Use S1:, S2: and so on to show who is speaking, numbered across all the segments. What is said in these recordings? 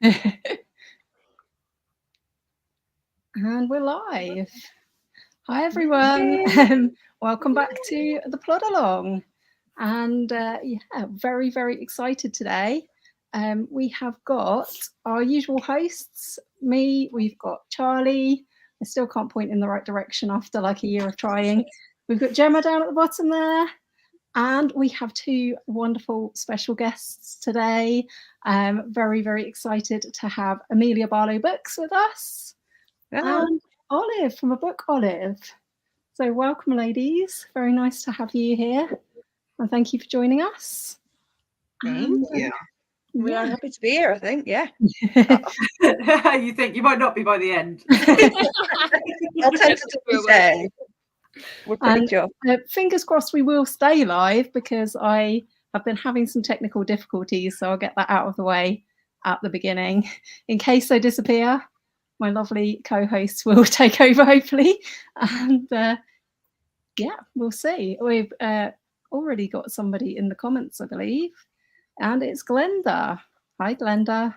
S1: And we're live. Hi everyone, welcome back to the Plodalong. And yeah, very, very excited today. We have got our usual hosts, me, we've got Charlie. I still can't point in the right direction after like a year of trying. We've got Gemma down at the bottom there. And we have two wonderful special guests today. Very, very excited to have Amelia Barlow Books with us.
S2: Hello.
S1: And Olive from a book, Olive. So welcome, ladies. Very nice to have you here. And thank you for joining us.
S2: Thank you. We are happy to be here, I think, yeah.
S3: You think you might not be by the end.
S2: I'll tentatively say. We're pretty sure.
S1: Fingers crossed we will stay live because I have been having some technical difficulties, so I'll get that out of the way at the beginning. In case I disappear, my lovely co-hosts will take over, hopefully. And yeah, we'll see. We've already got somebody in the comments, I believe. And it's Glenda. Hi, Glenda.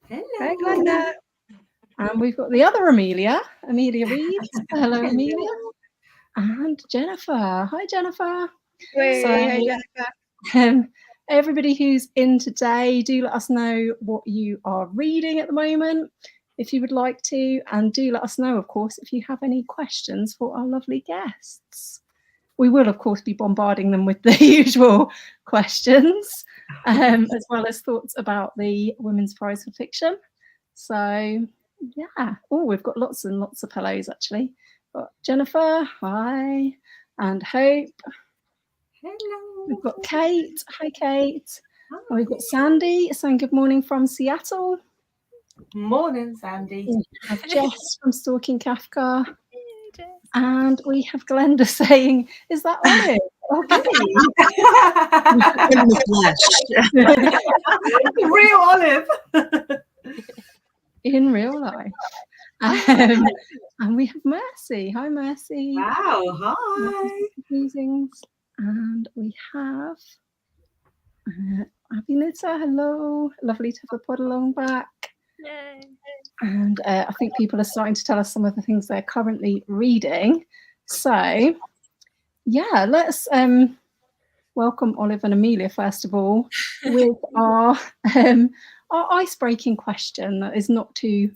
S3: Hello.
S2: Hi, Glenda.
S1: And we've got the other Amelia, Amelia Reed. Hello, Amelia. And Jennifer. Hi, Jennifer.
S2: Hey, Jennifer.
S1: Everybody who's in today, do let us know what you are reading at the moment, if you would like to, and do let us know, of course, if you have any questions for our lovely guests. We will, of course, be bombarding them with the usual questions, as well as thoughts about the Women's Prize for Fiction. So, yeah. Oh, we've got lots and lots of hellos, actually. Got Jennifer, hi, and Hope.
S3: Hello.
S1: We've got Kate. Hi, Kate. And we've got Sandy saying good morning from Seattle.
S3: Morning, Sandy.
S1: We have Jess from Stalking Kafka. And we have Glenda saying, is that Olive?
S3: Okay. Real Olive.
S1: In real life. And we have Mercy. Hi, Mercy.
S3: Wow, hi.
S1: And we have Amelia. Hello. Lovely to have a Plodalong back.
S4: Yay.
S1: And I think people are starting to tell us some of the things they're currently reading. So, yeah, let's welcome Olive and Amelia, first of all, with our ice-breaking question that is not too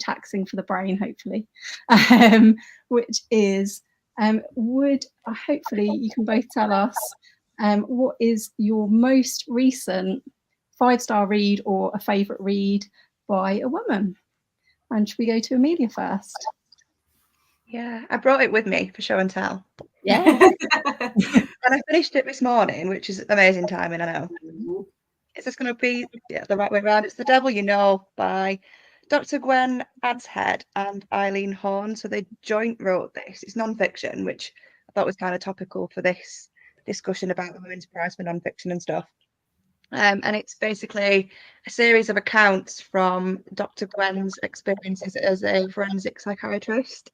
S1: taxing for the brain, hopefully, which is, hopefully you can both tell us what is your most recent 5-star read or a favourite read by a woman? And should we go to Amelia first?
S2: Yeah, I brought it with me for show and tell.
S1: Yeah.
S2: And I finished it this morning, which is amazing timing, I know. Is this going to be the right way around? It's The Devil You Know by Dr. Gwen Adshead and Eileen Horn. So they joint wrote this. It's non-fiction, which I thought was kind of topical for this discussion about the Women's Prize for non-fiction and stuff. And it's basically a series of accounts from Dr. Gwen's experiences as a forensic psychiatrist.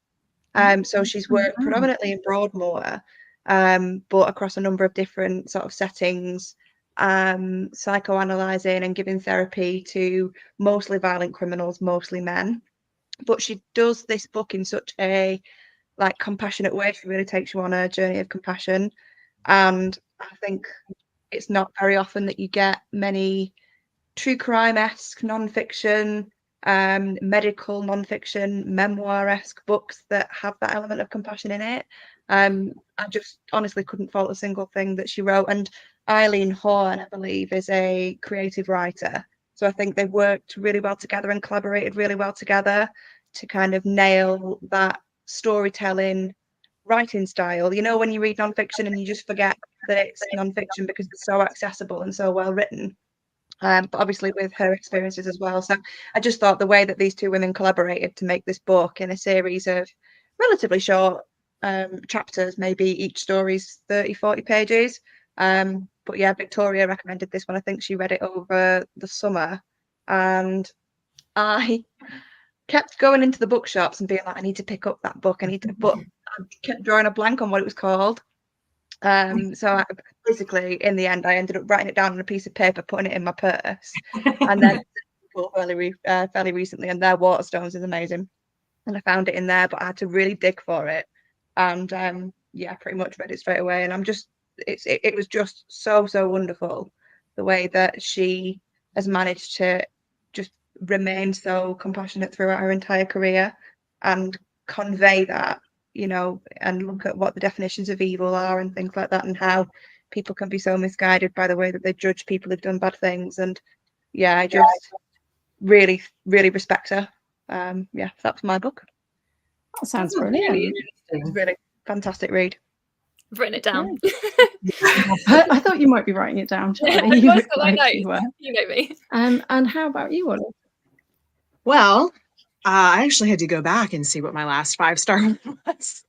S2: So she's worked predominantly in Broadmoor, but across a number of different sort of settings, psychoanalyzing and giving therapy to mostly violent criminals, mostly men. But she does this book in such a compassionate way. She really takes you on a journey of compassion. And I think it's not very often that you get many true crime-esque non-fiction, medical non-fiction, memoir-esque books that have that element of compassion in it. I just honestly couldn't fault a single thing that she wrote. And Eileen Horn, I believe, is a creative writer. So I think they worked really well together and collaborated really well together to kind of nail that storytelling writing style. You know, when you read non-fiction and you just forget that it's non-fiction because it's so accessible and so well written. But obviously with her experiences as well. So I just thought the way that these two women collaborated to make this book in a series of relatively short chapters, maybe each story's 30-40 pages. But yeah, Victoria recommended this one. I think she read it over the summer, and I kept going into the bookshops and being like, I need to pick up that book. But I kept drawing a blank on what it was called. So basically, in the end, I ended up writing it down on a piece of paper, putting it in my purse, and then school fairly recently, and their Waterstones is amazing. And I found it in there, but I had to really dig for it. And yeah, pretty much read it straight away. And it was just so wonderful the way that she has managed to just remain so compassionate throughout her entire career and convey that, you know, and look at what the definitions of evil are and things like that, and how people can be so misguided by the way that they judge people who've done bad things. And yeah, I just really respect her. Yeah, that's my book.
S1: That sounds
S3: That's
S1: brilliant.
S3: really
S2: It's
S3: interesting.
S2: really fantastic read.
S4: I've written it down.
S1: I thought you might be writing it down, Charlie. You
S4: I've
S1: look
S4: got my
S1: like you
S4: notes.
S1: were.
S4: You know me.
S1: And how about you, Ollie?
S5: Well, I actually had to go back and see what my last 5-star was.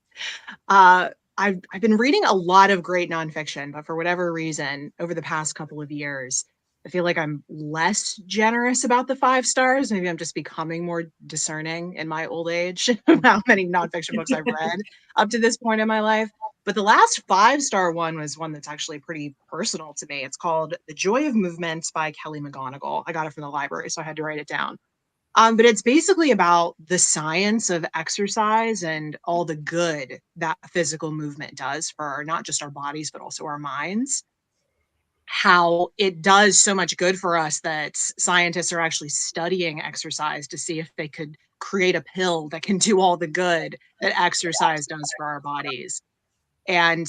S5: I've been reading a lot of great nonfiction, but for whatever reason, over the past couple of years, I feel like I'm less generous about the 5 stars. Maybe I'm just becoming more discerning in my old age about how many nonfiction books I've read up to this point in my life. But the last 5-star one was one that's actually pretty personal to me. It's called The Joy of Movement by Kelly McGonigal. I got it from the library, so I had to write it down. But it's basically about the science of exercise and all the good that physical movement does for not just our bodies, but also our minds. How it does so much good for us that scientists are actually studying exercise to see if they could create a pill that can do all the good that exercise does for our bodies. And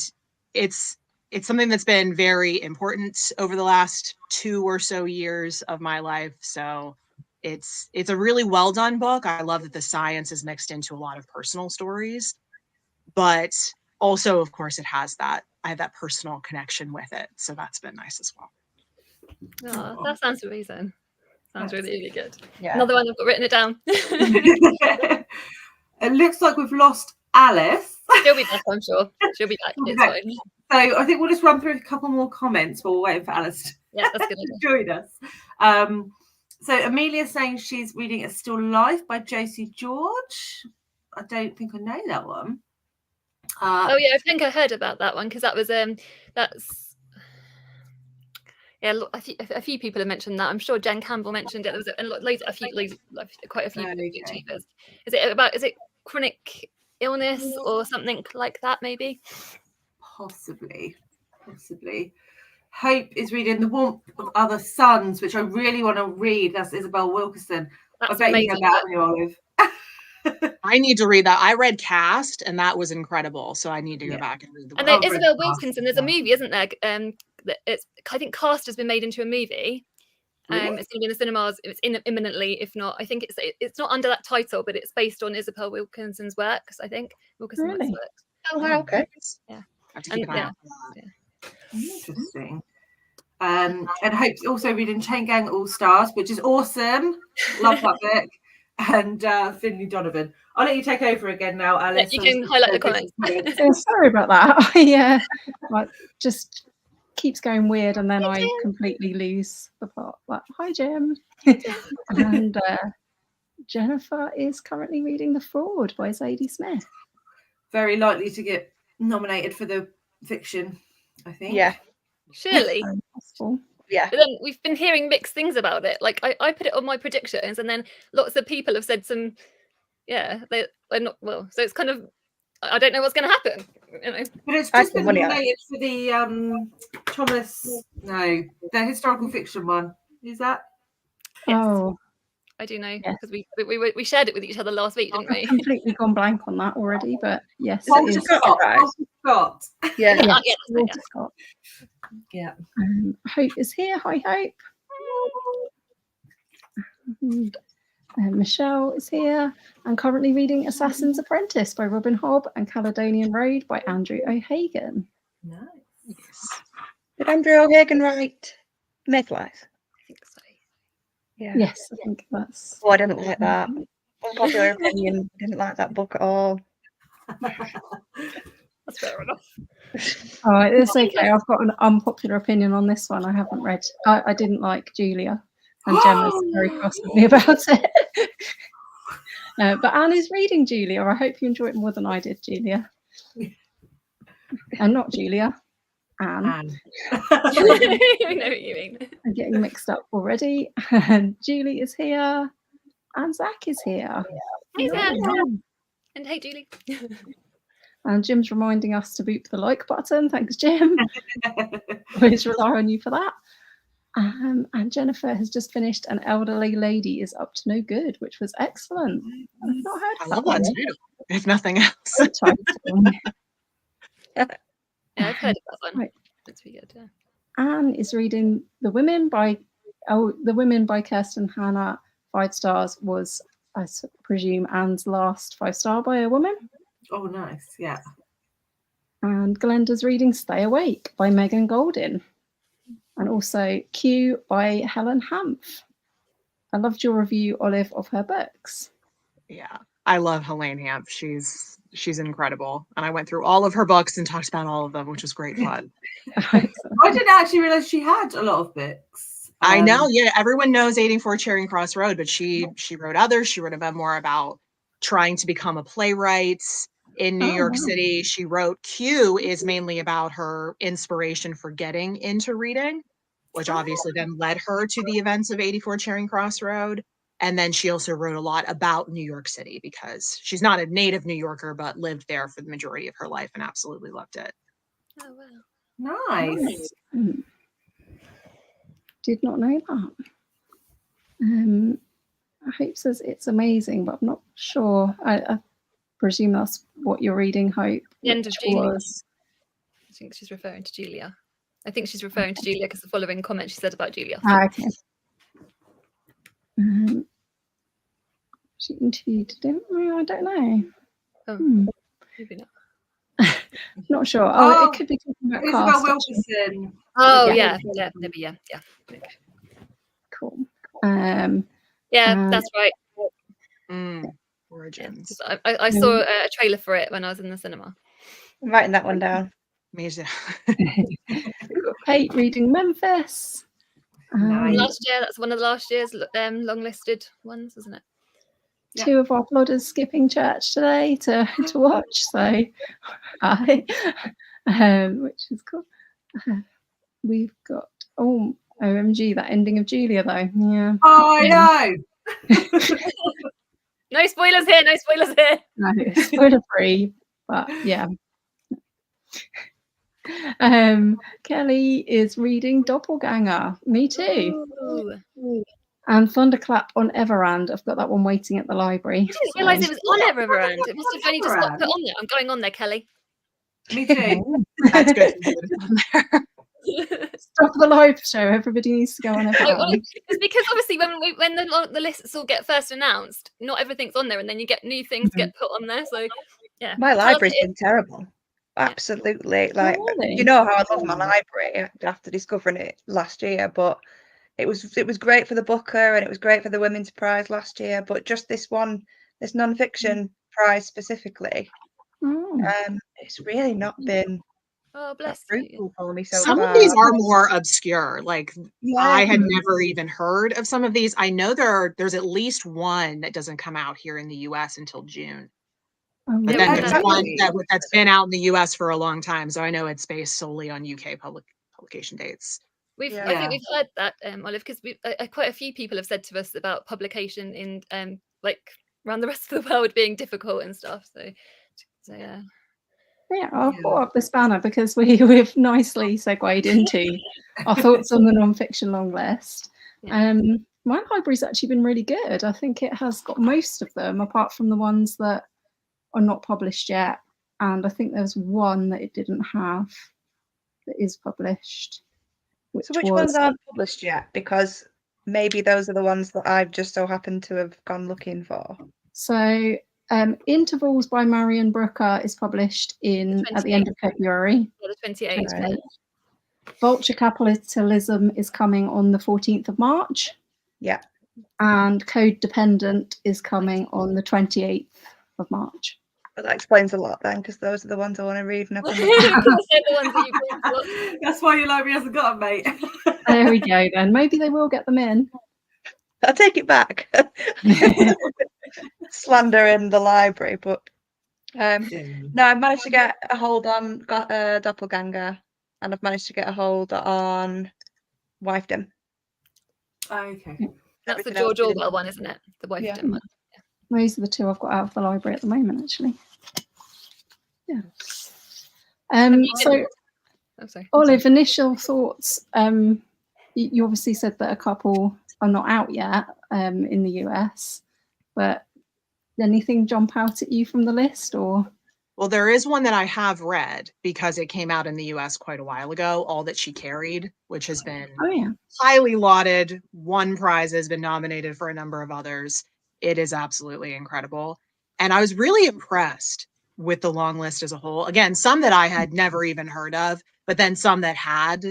S5: it's something that's been very important over the last 2 or so years of my life. So it's a really well done book. I love that the science is mixed into a lot of personal stories, but also, of course, I have that personal connection with it. So that's been nice as well.
S4: Oh, that sounds amazing. Sounds really good.
S2: Yeah.
S4: Another one, I've got written it down.
S3: It looks like we've lost Alice.
S4: She'll be back, I'm sure. She'll be back. It's fine.
S3: So I think we'll just run through a couple more comments while we're waiting for Alice
S4: Yeah, that's good.
S3: to join us. So Amelia's saying she's reading A Still Life by Josie George. I don't think I know that one.
S4: Oh yeah, I think I heard about that one because that was that's a few people have mentioned that. I'm sure Jen Campbell mentioned it. There was quite a few YouTubers. Is it chronic illness or something like that? Maybe.
S3: Possibly. Hope is reading The Warmth of Other Suns, which I really want to read. That's Isabel Wilkerson.
S4: That's
S3: I bet
S4: amazing.
S3: you know that, Olive.
S5: I need to read that. I read Cast, and that was incredible. So I need to go back and read the book.
S4: And then Isabel Wilkinson, there's a movie, isn't there? I think Cast has been made into a movie.
S3: Really?
S4: It's going to be in the cinemas. It's imminently, if not. I think it's not under that title, but it's based on Isabel Wilkinson's works. I think Wilkinson's
S1: Really?
S4: works.
S2: Oh, wow, okay.
S4: Yeah.
S5: I have to keep an eye out for that.
S3: Interesting. And Hope's also reading Chain Gang All Stars, which is awesome. Love that book. And Finley Donovan. I'll let you take over again now, Alice.
S4: You can highlight the comments.
S1: Yeah, sorry about that. Like, just keeps going weird, and then I completely lose the plot. Like, hi, Jim. And Jennifer is currently reading The Fraud by Zadie Smith.
S3: Very likely to get nominated for the fiction, I think.
S2: Yeah.
S4: Surely.
S2: Yeah.
S4: But then we've been hearing mixed things about it. Like I put it on my predictions, and then lots of people have said some. Yeah, they're not well. So it's kind of, I don't know what's going to happen. You know.
S3: But it's just been nominated for the the historical fiction one. Is that?
S4: Yes.
S1: Oh,
S4: I do know
S1: yes.
S4: because we shared it with each other last week, didn't we?
S1: I've completely gone blank on that already, but yes,
S3: Walter
S1: it is.
S3: Scott.
S2: Yeah.
S1: Yes,
S4: yeah.
S1: Walter Scott.
S3: Yeah.
S1: Hope is here. Hi, Hope. Michelle is here. I'm currently reading Assassin's Apprentice by Robin Hobb and Caledonian Road by Andrew O'Hagan.
S3: Nice.
S2: Did Andrew O'Hagan write Mayflies?
S4: I think so.
S2: Yeah.
S1: Yes, I think that's.
S2: Oh, I didn't like that. Unpopular opinion. Didn't like that book at all.
S4: That's fair enough.
S1: Oh, it's okay. I've got an unpopular opinion on this one. I haven't read. I didn't like Julia, and Gemma's very cross with me about it. But Anne is reading Julia. I hope you enjoy it more than I did, Julia. And not Julia. Anne.
S3: Anne.
S4: I know what you mean.
S1: I'm getting mixed up already. And Julie is here. And Zach is here.
S4: Hey, Zach.
S1: Hello.
S4: And hey, Julie.
S1: And Jim's reminding us to boop the like button. Thanks, Jim. Always rely on you for that. And Jennifer has just finished An Elderly Lady is Up to No Good, which was excellent. I've not heard
S5: I
S1: of
S5: love
S1: that
S5: that
S1: one.
S5: too, if nothing else.
S1: Good title.
S4: Yeah, I've heard of that one.
S1: Right.
S4: That's pretty good. Yeah.
S1: Anne is reading The Women by Kirsten Hannah. 5 stars was, I presume, Anne's last 5-star by a woman.
S3: Oh, nice. Yeah.
S1: And Glenda's reading Stay Awake by Megan Goldin. And also Q by Helen Hanff. I loved your review, Olive, of her books.
S5: Yeah, I love Helene Hanff. She's incredible, and I went through all of her books and talked about all of them, which was great fun.
S3: I didn't actually realize she had a lot of books.
S5: I know, yeah. Everyone knows 84 Charing Cross Road, but she wrote others. She wrote a memoir about trying to become a playwright in New York City. She wrote Q is mainly about her inspiration for getting into reading, which obviously then led her to the events of 84 Charing Cross Road. And then she also wrote a lot about New York City because she's not a native New Yorker, but lived there for the majority of her life and absolutely loved it.
S4: Oh, wow.
S3: Nice.
S1: Did not know that. Hope says it's amazing, but I'm not sure. I presume that's what you're reading, Hope.
S4: The end of Julia.
S1: I
S4: think she's referring to Julia. I think she's referring to Julia because the following comment she said about Julia.
S1: Okay. She interviewed him. I don't know.
S4: Oh, maybe not.
S1: Not sure.
S3: Oh,
S1: it could be talking about
S3: Isabel
S1: cast,
S3: Wilkerson.
S4: Oh,
S1: Yeah.
S4: maybe, yeah.
S1: Cool.
S4: Yeah, that's right.
S5: Origins.
S4: I saw a trailer for it when I was in the cinema.
S2: I'm writing that one down.
S5: Amazing.
S1: Kate reading Memphis.
S3: Nice.
S4: Last year, that's one of the last year's long-listed ones, isn't it?
S1: 2 of our plodders skipping church today to watch. So, hi, which is cool. We've got OMG, that ending of Julia though. Yeah.
S3: Oh, I know.
S4: No spoilers here. No spoilers here.
S1: No, spoiler free, but yeah. Kelly is reading Doppelganger. Me too.
S4: Ooh.
S1: And Thunderclap on Everand. I've got that one waiting at the library.
S4: I didn't realise it was on Everand. It must have only just got put on there. I'm going on there, Kelly.
S3: Me too.
S5: That's good.
S1: Stop the live show. Everybody needs to go on Everand.
S4: It's because obviously when the lists all get first announced, not everything's on there, and then you get new things get put on there. So yeah,
S2: My library's been terrible. Absolutely. Like,
S1: really?
S2: you know how I love my library after discovering it last year, but it was great for the Booker and it was great for the Women's Prize last year, but just this non-fiction prize specifically, it's really not been fruitful for me so
S5: some
S2: far.
S5: of these are more obscure. Like I had never even heard of some of these. I know there's at least one that doesn't come out here in the US until June. But then there's one that's been out in the US for a long time. So I know it's based solely on UK publication dates.
S4: I think we've heard that, Olive, because quite a few people have said to us about publication in like around the rest of the world being difficult and stuff. So yeah.
S1: Yeah, I'll put up this banner because we've nicely segued into our thoughts on the non-fiction long list. My library's actually been really good. I think it has got most of them, apart from the ones that are not published yet. And I think there's one that it didn't have that is published.
S2: Which ones aren't published yet? Because maybe those are the ones that I've just so happened to have gone looking for.
S1: So Intervals by Marion Brooker is published at the end of February.
S4: Yeah, the 28th.
S1: Right. Vulture Capitalism is coming on the 14th of March.
S2: Yeah.
S1: And Code Dependent is coming on the 28th of March.
S2: But that explains a lot then, because those are the ones I want to read. And
S3: That's why your library hasn't got them, mate.
S1: There we go then. Maybe they will get them in.
S2: I'll take it back. Slander in the library, but no, I managed to get a hold on Doppelganger. and I've managed to get a hold on Wifedom.
S3: Okay.
S4: That's the
S2: Everything else
S4: George
S2: we didn't-
S4: Orwell one, isn't it? The
S3: Yeah.
S4: wifedom one.
S1: Those are the two I've got out of the library at the moment, actually. Yeah.
S4: you
S1: So,
S4: Oh, sorry.
S1: Olive, initial thoughts. You obviously said that a couple are not out yet in the US, but anything jump out at you from the list, or?
S5: Well, there is one that I have read because it came out in the US quite a while ago, All That She Carried, which has been
S1: Oh yeah.
S5: highly lauded, won prizes, been nominated for a number of others. It is absolutely incredible. And I was really impressed with the long list as a whole. Again, some that I had never even heard of, but then some that had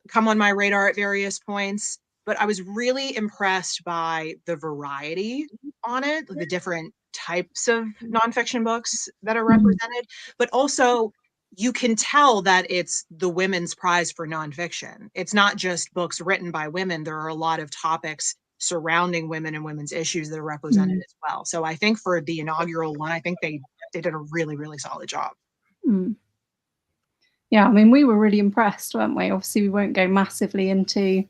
S5: come on my radar at various points. But I was really impressed by the variety on it, the different types of nonfiction books that are represented, but also you can tell that it's the Women's Prize for Nonfiction. It's not just books written by women. There are a lot of topics surrounding women and women's issues that are represented as well. So I think for the inaugural one, I think they did a really, really solid job.
S1: Mm. Yeah, I mean, we were really impressed, weren't we? Obviously, we won't go massively into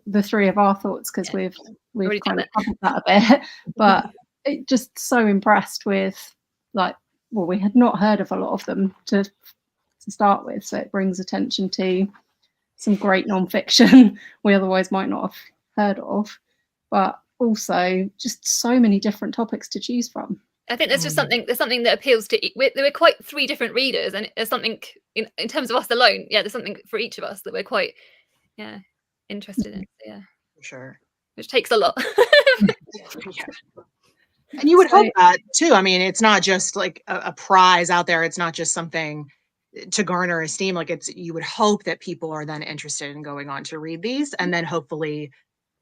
S1: the three of our thoughts because we've
S4: Already
S1: kind of
S4: done
S1: covered that a bit, but it just so impressed with, like, well, we had not heard of a lot of them to start with, so it brings attention to some great nonfiction we otherwise might not have heard of, but also just so many different topics to choose from.
S4: I think there's just something that appeals to we're quite three different readers, and there's something in terms of us alone. Yeah, there's something for each of us that we're quite interested in. Yeah,
S5: For sure.
S4: which takes a lot.
S5: Yeah. And you would hope that too. I mean, it's not just like a prize out there. It's not just something to garner esteem. Like you would hope that people are then interested in going on to read these and then hopefully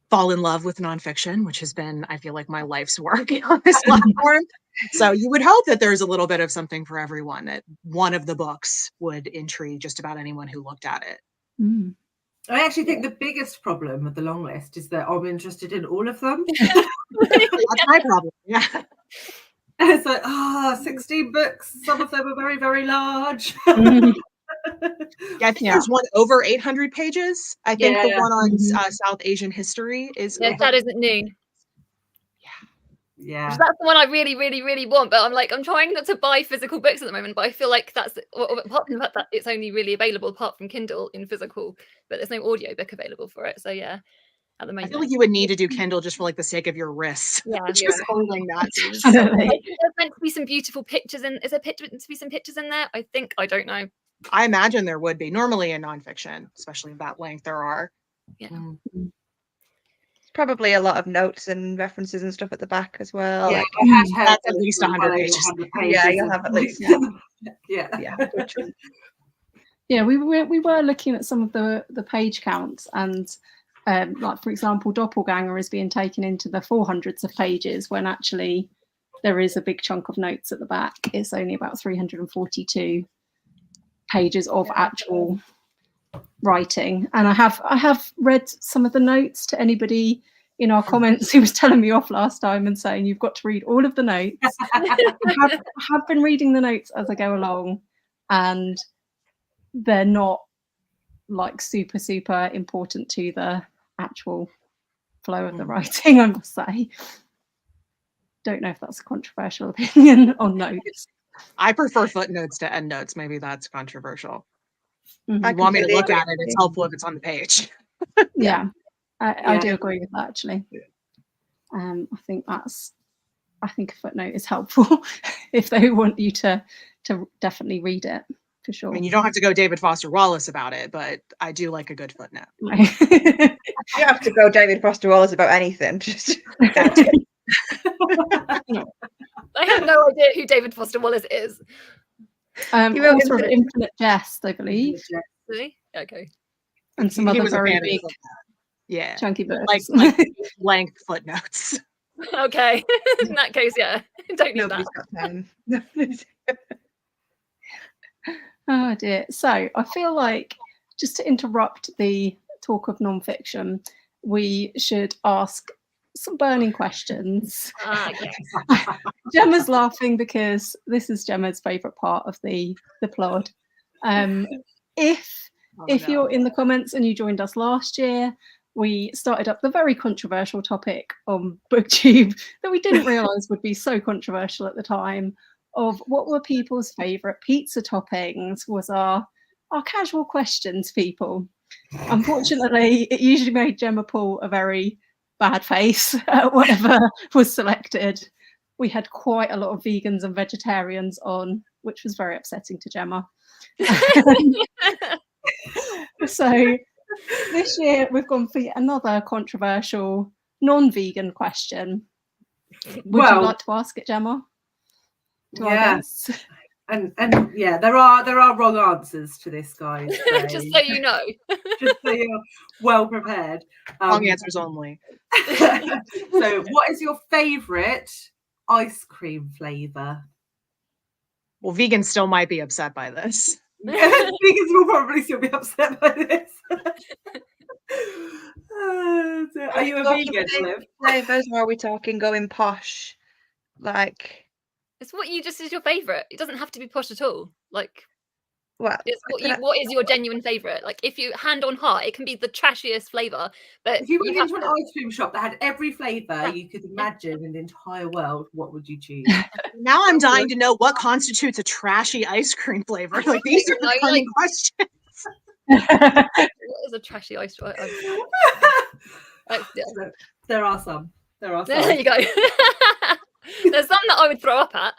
S5: fall in love with nonfiction, which has been, I feel like, my life's work on this platform. So you would hope that there's a little bit of something for everyone, that one of the books would intrigue just about anyone who looked at it.
S1: Mm.
S3: I actually think the biggest problem with the long list is that I'm interested in all of them.
S5: That's my problem. Yeah.
S3: It's like, 16 books. Some of them are very, very large.
S5: Yeah, I think there's one over 800 pages. I think the one on South Asian history is.
S4: Yeah, that isn't noon.
S3: Yeah.
S4: That's the one I really, really, really want. But I'm trying not to buy physical books at the moment. But I feel like that's apart from the fact that it's only really available apart from Kindle in physical, but there's no audiobook available for it. So yeah, at the moment.
S5: I feel like you would need to do Kindle just for like the sake of your wrists.
S4: Yeah,
S5: just holding that.
S4: There's meant to be some beautiful pictures in. Is there meant to be some pictures in there? I think. I don't know.
S5: I imagine there would be. Normally in nonfiction, especially of that length, there are.
S4: Yeah.
S2: Probably a lot of notes and references and stuff at the back as well.
S3: Yeah,
S2: like,
S5: that's at least 100 pages.
S2: Yeah, you'll have at least.
S3: Yeah.
S1: Yeah, we were looking at some of the page counts, and like, for example, Doppelganger is being taken into the 400s of pages when actually there is a big chunk of notes at the back. It's only about 342 pages of actual writing, and I have read some of the notes to anybody in our comments who was telling me off last time and saying you've got to read all of the notes. I have been reading the notes as I go along, and they're not like super important to the actual flow of the writing, I must say. Don't know if that's a controversial opinion on notes.
S5: I prefer footnotes to endnotes. Maybe that's controversial.
S1: Mm-hmm.
S5: You want me to look at it, it's helpful if it's on the page.
S1: Yeah, I do agree with that, actually. I think a footnote is helpful if they want you to definitely read it, for sure.
S5: I mean, you don't have to go David Foster Wallace about it, but I do like a good footnote.
S2: You don't have to go David Foster Wallace about anything. Just
S4: I have no idea who David Foster Wallace is.
S1: Also of Infinite Jest, I believe.
S4: Really? Okay.
S1: And some other very big, chunky books.
S5: Like length footnotes.
S4: Okay. In that case, yeah. Don't need that.
S2: Got time.
S1: Oh dear. So I feel like, just to interrupt the talk of nonfiction, we should ask some burning questions.
S4: Yes.
S1: Gemma's laughing because this is Gemma's favourite part of the plod. If
S5: Oh,
S1: if
S5: no.
S1: you're in the comments and you joined us last year, we started up the very controversial topic on BookTube that we didn't realise would be so controversial at the time, of what were people's favourite pizza toppings, was our casual questions, people. Unfortunately, it usually made Gemma pull a very bad face at whatever was selected. We had quite a lot of vegans and vegetarians on, which was very upsetting to Gemma. So this year we've gone for another controversial non-vegan question. Would you like to ask it, Gemma? To our guests?
S3: And yeah, there are wrong answers to this, guys. So
S4: Just so you know.
S3: just so you're well prepared.
S5: Wrong answers only.
S3: So, what is your favourite ice cream flavour?
S5: Well, vegans still might be upset by this.
S3: Vegans will probably still be upset by this. Are you a vegan, Liv?
S2: Flavours, or are we talking going posh? Like,
S4: It's what you just is your favourite. It doesn't have to be posh at all. Like,
S2: well,
S4: it's what is your genuine favourite? Like, if you hand on heart, it can be the trashiest flavour. But
S3: If you went
S4: have
S3: into an
S4: to-
S3: ice cream shop that had every flavour you could imagine in the entire world, what would you choose?
S5: Now I'm dying to know what constitutes a trashy ice cream flavor. Like, these are the funny questions.
S4: what is a trashy ice cream?
S3: So, there are some. There are some.
S4: There you go. There's some that I would throw up at.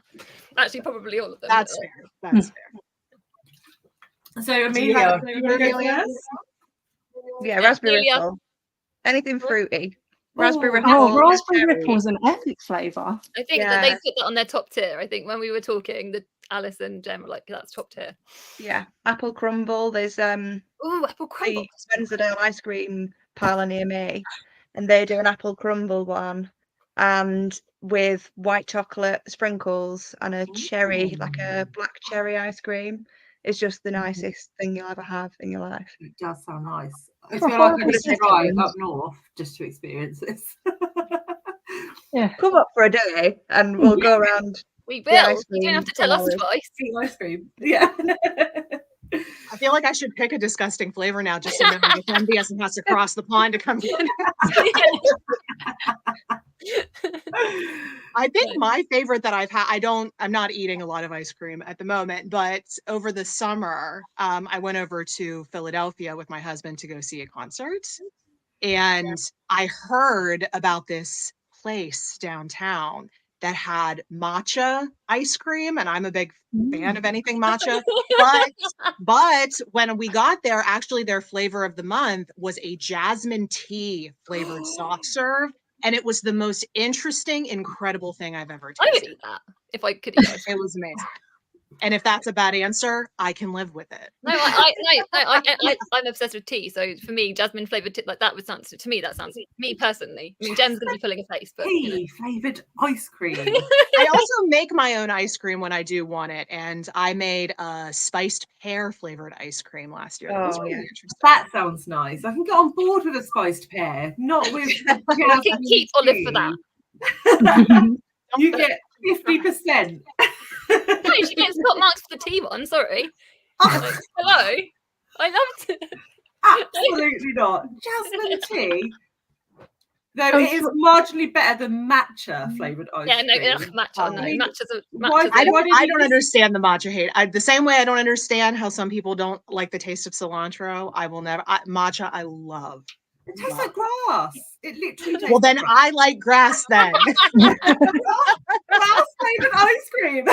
S4: Actually, probably all of them.
S5: That's fair. That's fair.
S3: So, Amelia,
S5: Do
S3: you
S5: you
S3: want to go
S5: Amelia?
S3: first?
S2: yeah, raspberry
S4: Amelia.
S2: ripple. Anything fruity.
S3: Oh,
S2: Raspberry ripple.
S1: Oh,
S2: or
S1: raspberry
S2: cherry.
S1: ripple is an epic flavour.
S4: I think that they
S2: Yeah.
S4: put that on their top tier. I think when we were talking, the Alice and Jem were like, that's top tier.
S2: Yeah, apple crumble. There's
S4: Ooh, apple crumble.
S2: the Spencervale ice cream parlour near me, and they do an apple crumble one, and with white chocolate sprinkles and a cherry, like a black cherry ice cream. It's just the nicest thing you'll ever have in your life.
S3: It does sound nice. I
S1: For
S3: feel like I'm
S1: half a
S3: going to drive
S1: second.
S3: up north just to experience this.
S1: Yeah.
S2: Come up for a day, and we'll go around.
S4: We
S2: the
S4: will.
S2: ice
S4: You don't have to
S2: cream
S4: tell us
S2: from
S4: twice.
S3: Eat ice cream. Yeah.
S5: I feel like I should pick a disgusting flavor now just so no one gets envious and has to cross the pond to come in. I think my favorite that I've had, I'm not eating a lot of ice cream at the moment, but over the summer, I went over to Philadelphia with my husband to go see a concert. And I heard about this place downtown that had matcha ice cream, and I'm a big fan of anything matcha. But when we got there, actually their flavor of the month was a jasmine tea flavored soft serve, and it was the most interesting, incredible thing I've ever
S4: I would
S5: tasted.
S4: eat that if I could eat ice cream.
S5: It was amazing. And if that's a bad answer, I can live with it.
S4: No, I'm obsessed with tea. So for me, jasmine flavored tea, like that would sound to me. That sounds me personally. I mean, Jem's gonna be pulling a face, but you know.
S3: Tea flavoured ice cream.
S5: I also make my own ice cream when I do want it, and I made a spiced pear flavored ice cream last year. That was
S2: Oh,
S5: really
S2: yeah.
S5: interesting.
S3: That sounds nice. I can get on board with a spiced pear, not with.
S4: I can keep Olive for that.
S3: You get 50%.
S4: No, she gets top marks for the tea one. Sorry. Like, hello. I loved it.
S3: Absolutely not. Jasmine tea. Though it is marginally better than matcha flavoured ice
S4: Yeah, no,
S3: cream.
S4: matcha. No,
S3: I mean,
S4: matcha's
S3: why-
S5: I
S3: Why did
S5: don't
S3: you
S5: understand the matcha hate. The same way I don't understand how some people don't like the taste of cilantro. I will never. Matcha, I love.
S3: It tastes like grass. It literally tastes
S5: Well, then
S3: like
S5: I like grass then.
S3: grass flavoured ice cream.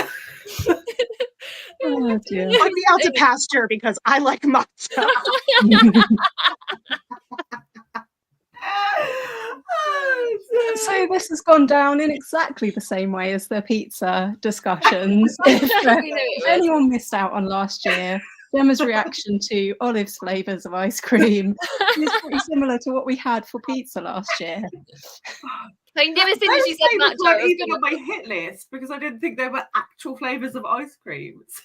S1: Oh, dear.
S5: Put me out to pasture because I like matcha.
S1: So this has gone down in exactly the same way as the pizza discussions. If
S4: We knew it would.
S1: anyone missed out on last year, Gemma's reaction to Olive's flavours of ice cream is pretty similar to what we had for pizza last year.
S4: I knew as soon as you
S3: Those
S4: said
S3: flavours
S4: matcha, I
S3: weren't
S4: was
S3: even
S4: gonna-
S3: on my hit list because I didn't think they were actual flavours of ice creams.